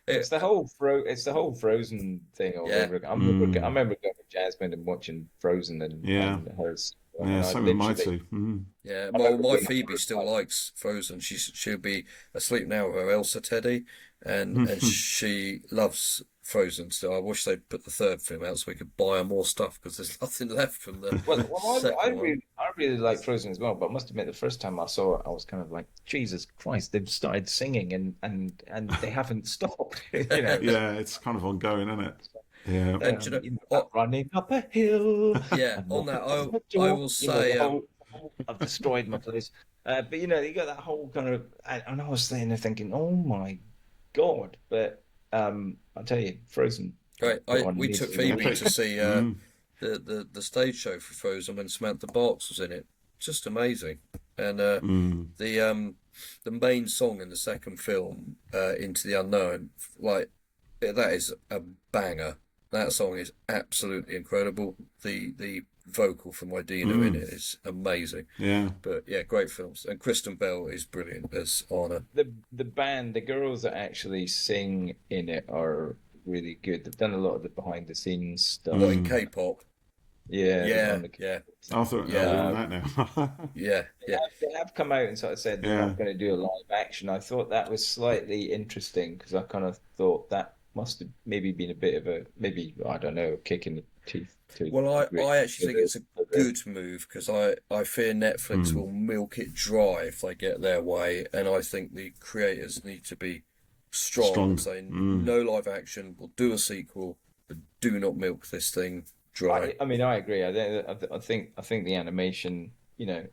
It's the whole Frozen thing all Yeah. over. I remember going to Jasmine and watching Frozen Yeah. and hers. Yeah, I same with my literally- two. Mm. Yeah, I well, remember my being Phoebe still likes Frozen. She'll be asleep now with her Elsa teddy, and she loves Frozen still. I wish they'd put the third film out so we could buy her more stuff because there's nothing left from the Well, I second one. really like Frozen as well, but I must admit the first time I saw it, I was kind of like, Jesus Christ, they've started singing and they haven't stopped. Yeah, it's kind of ongoing, isn't it? Yeah. And running up a hill. Yeah, and on that, knocking on the I door, will say, I've destroyed my place. But you got that whole kind of, and I was sitting there thinking, oh my God. But I'll tell you, Frozen. right, we took Phoebe Epic. to see the stage show for Frozen when Samantha Barks was in it. Just amazing. And the main song in the second film, Into the Unknown, like that is a banger. That song is absolutely incredible. The vocal from Idina in it is amazing. Yeah. But yeah, great films. And Kristen Bell is brilliant as Anna. The band, the girls that actually sing in it are really good. They've done a lot of the behind the scenes stuff. What in K-pop? Yeah, they've Yeah, done the- yeah, I thought, Yeah. they're doing that now. yeah, yeah. They have come out and sort of said they're Yeah. not going to do a live action. I thought that was slightly interesting because I kind of thought that must have maybe been a bit of a I don't know, kick in the teeth. Well, I actually think it's a good move because I fear Netflix will milk it dry if they get their way, and I think the creators need to be strong and say no live action. We'll do a sequel, but do not milk this thing dry. I mean, I agree. I think the animation,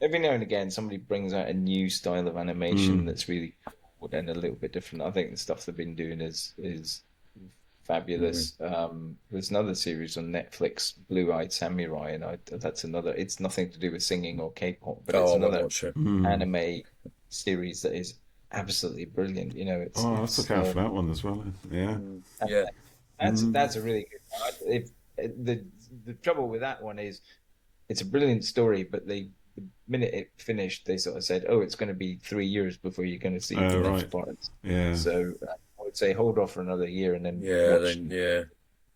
every now and again somebody brings out a new style of animation that's really cool and a little bit different. I think the stuff they've been doing is fabulous. There's another series on Netflix, Blue Eyed Samurai, and that's another. It's nothing to do with singing or K-pop, but it's I another watch it. anime series that is absolutely brilliant. It's Oh, I look out for that one as well. Yeah. Yeah, that's a really good. The trouble with that one is it's a brilliant story, but the minute it finished, they sort of said, "Oh, it's going to be 3 years before you're going to see the next right. part." Yeah. So I would say hold off for another year and then yeah, watch then yeah.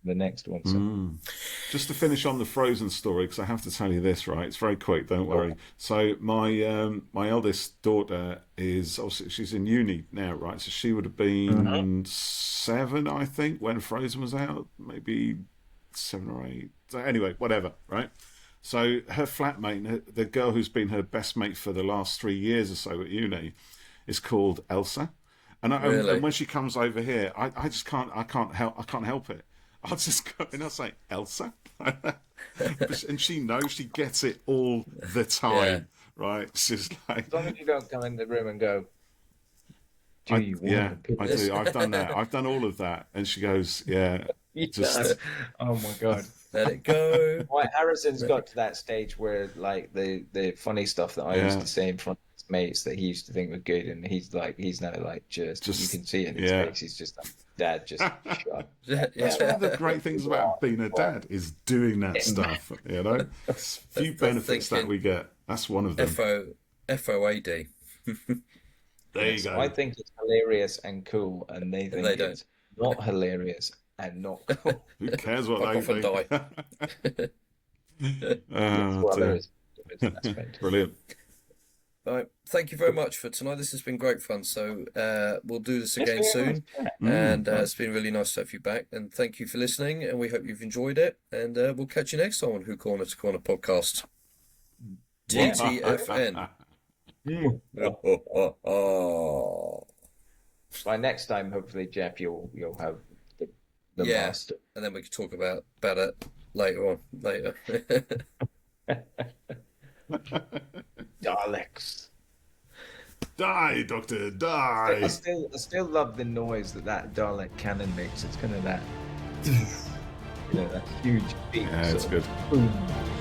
the next one. So Just to finish on the Frozen story, because I have to tell you this, right? It's very quick, don't worry. So my eldest daughter is obviously she's in uni now, right? So she would have been 7, I think, when Frozen was out, maybe 7 or 8. So anyway, whatever, right? So her flatmate, the girl who's been her best mate for the last 3 years or so at uni, is called Elsa. And Really? and when she comes over here, I just can't help it. I'll just go and I'll say Elsa, and she knows, she gets it all the time, right? She's like, as long as you don't come in the room and go, "Do you want yeah, to pick I this?" do. I've done that. I've done all of that, and she goes, yeah, just Oh my God. Let it go. Well, Harrison's got to that stage where, like, the funny stuff that I used Yeah. to say in front of his mates that he used to think was good, and he's now like just you can see it in his yeah. face. He's just like, "Dad, just shut up." That's one of the great things about being a dad is doing that stuff. A few benefits that we get. That's one of them. FOAD. There you go. I think it's hilarious and cool, and they think They don't. it's not hilarious and not cool. Who cares what Fuck they off and think? die. Oh, dear. Others, that's great. Brilliant. Right. Thank you very much for tonight. This has been great fun. So we'll do this again soon. Yeah. And it's been really nice to have you back. And thank you for listening. And we hope you've enjoyed it. And we'll catch you next time on Who Corner to Corner podcast. TTFN. By next time, hopefully, Jeff, you'll have the Yeah. master. And then we can talk about it later on. Later. Daleks. Die, Doctor, I die. still love the noise that Dalek cannon makes. It's kind of that. that huge beat. Yeah, it's sort good. of boom.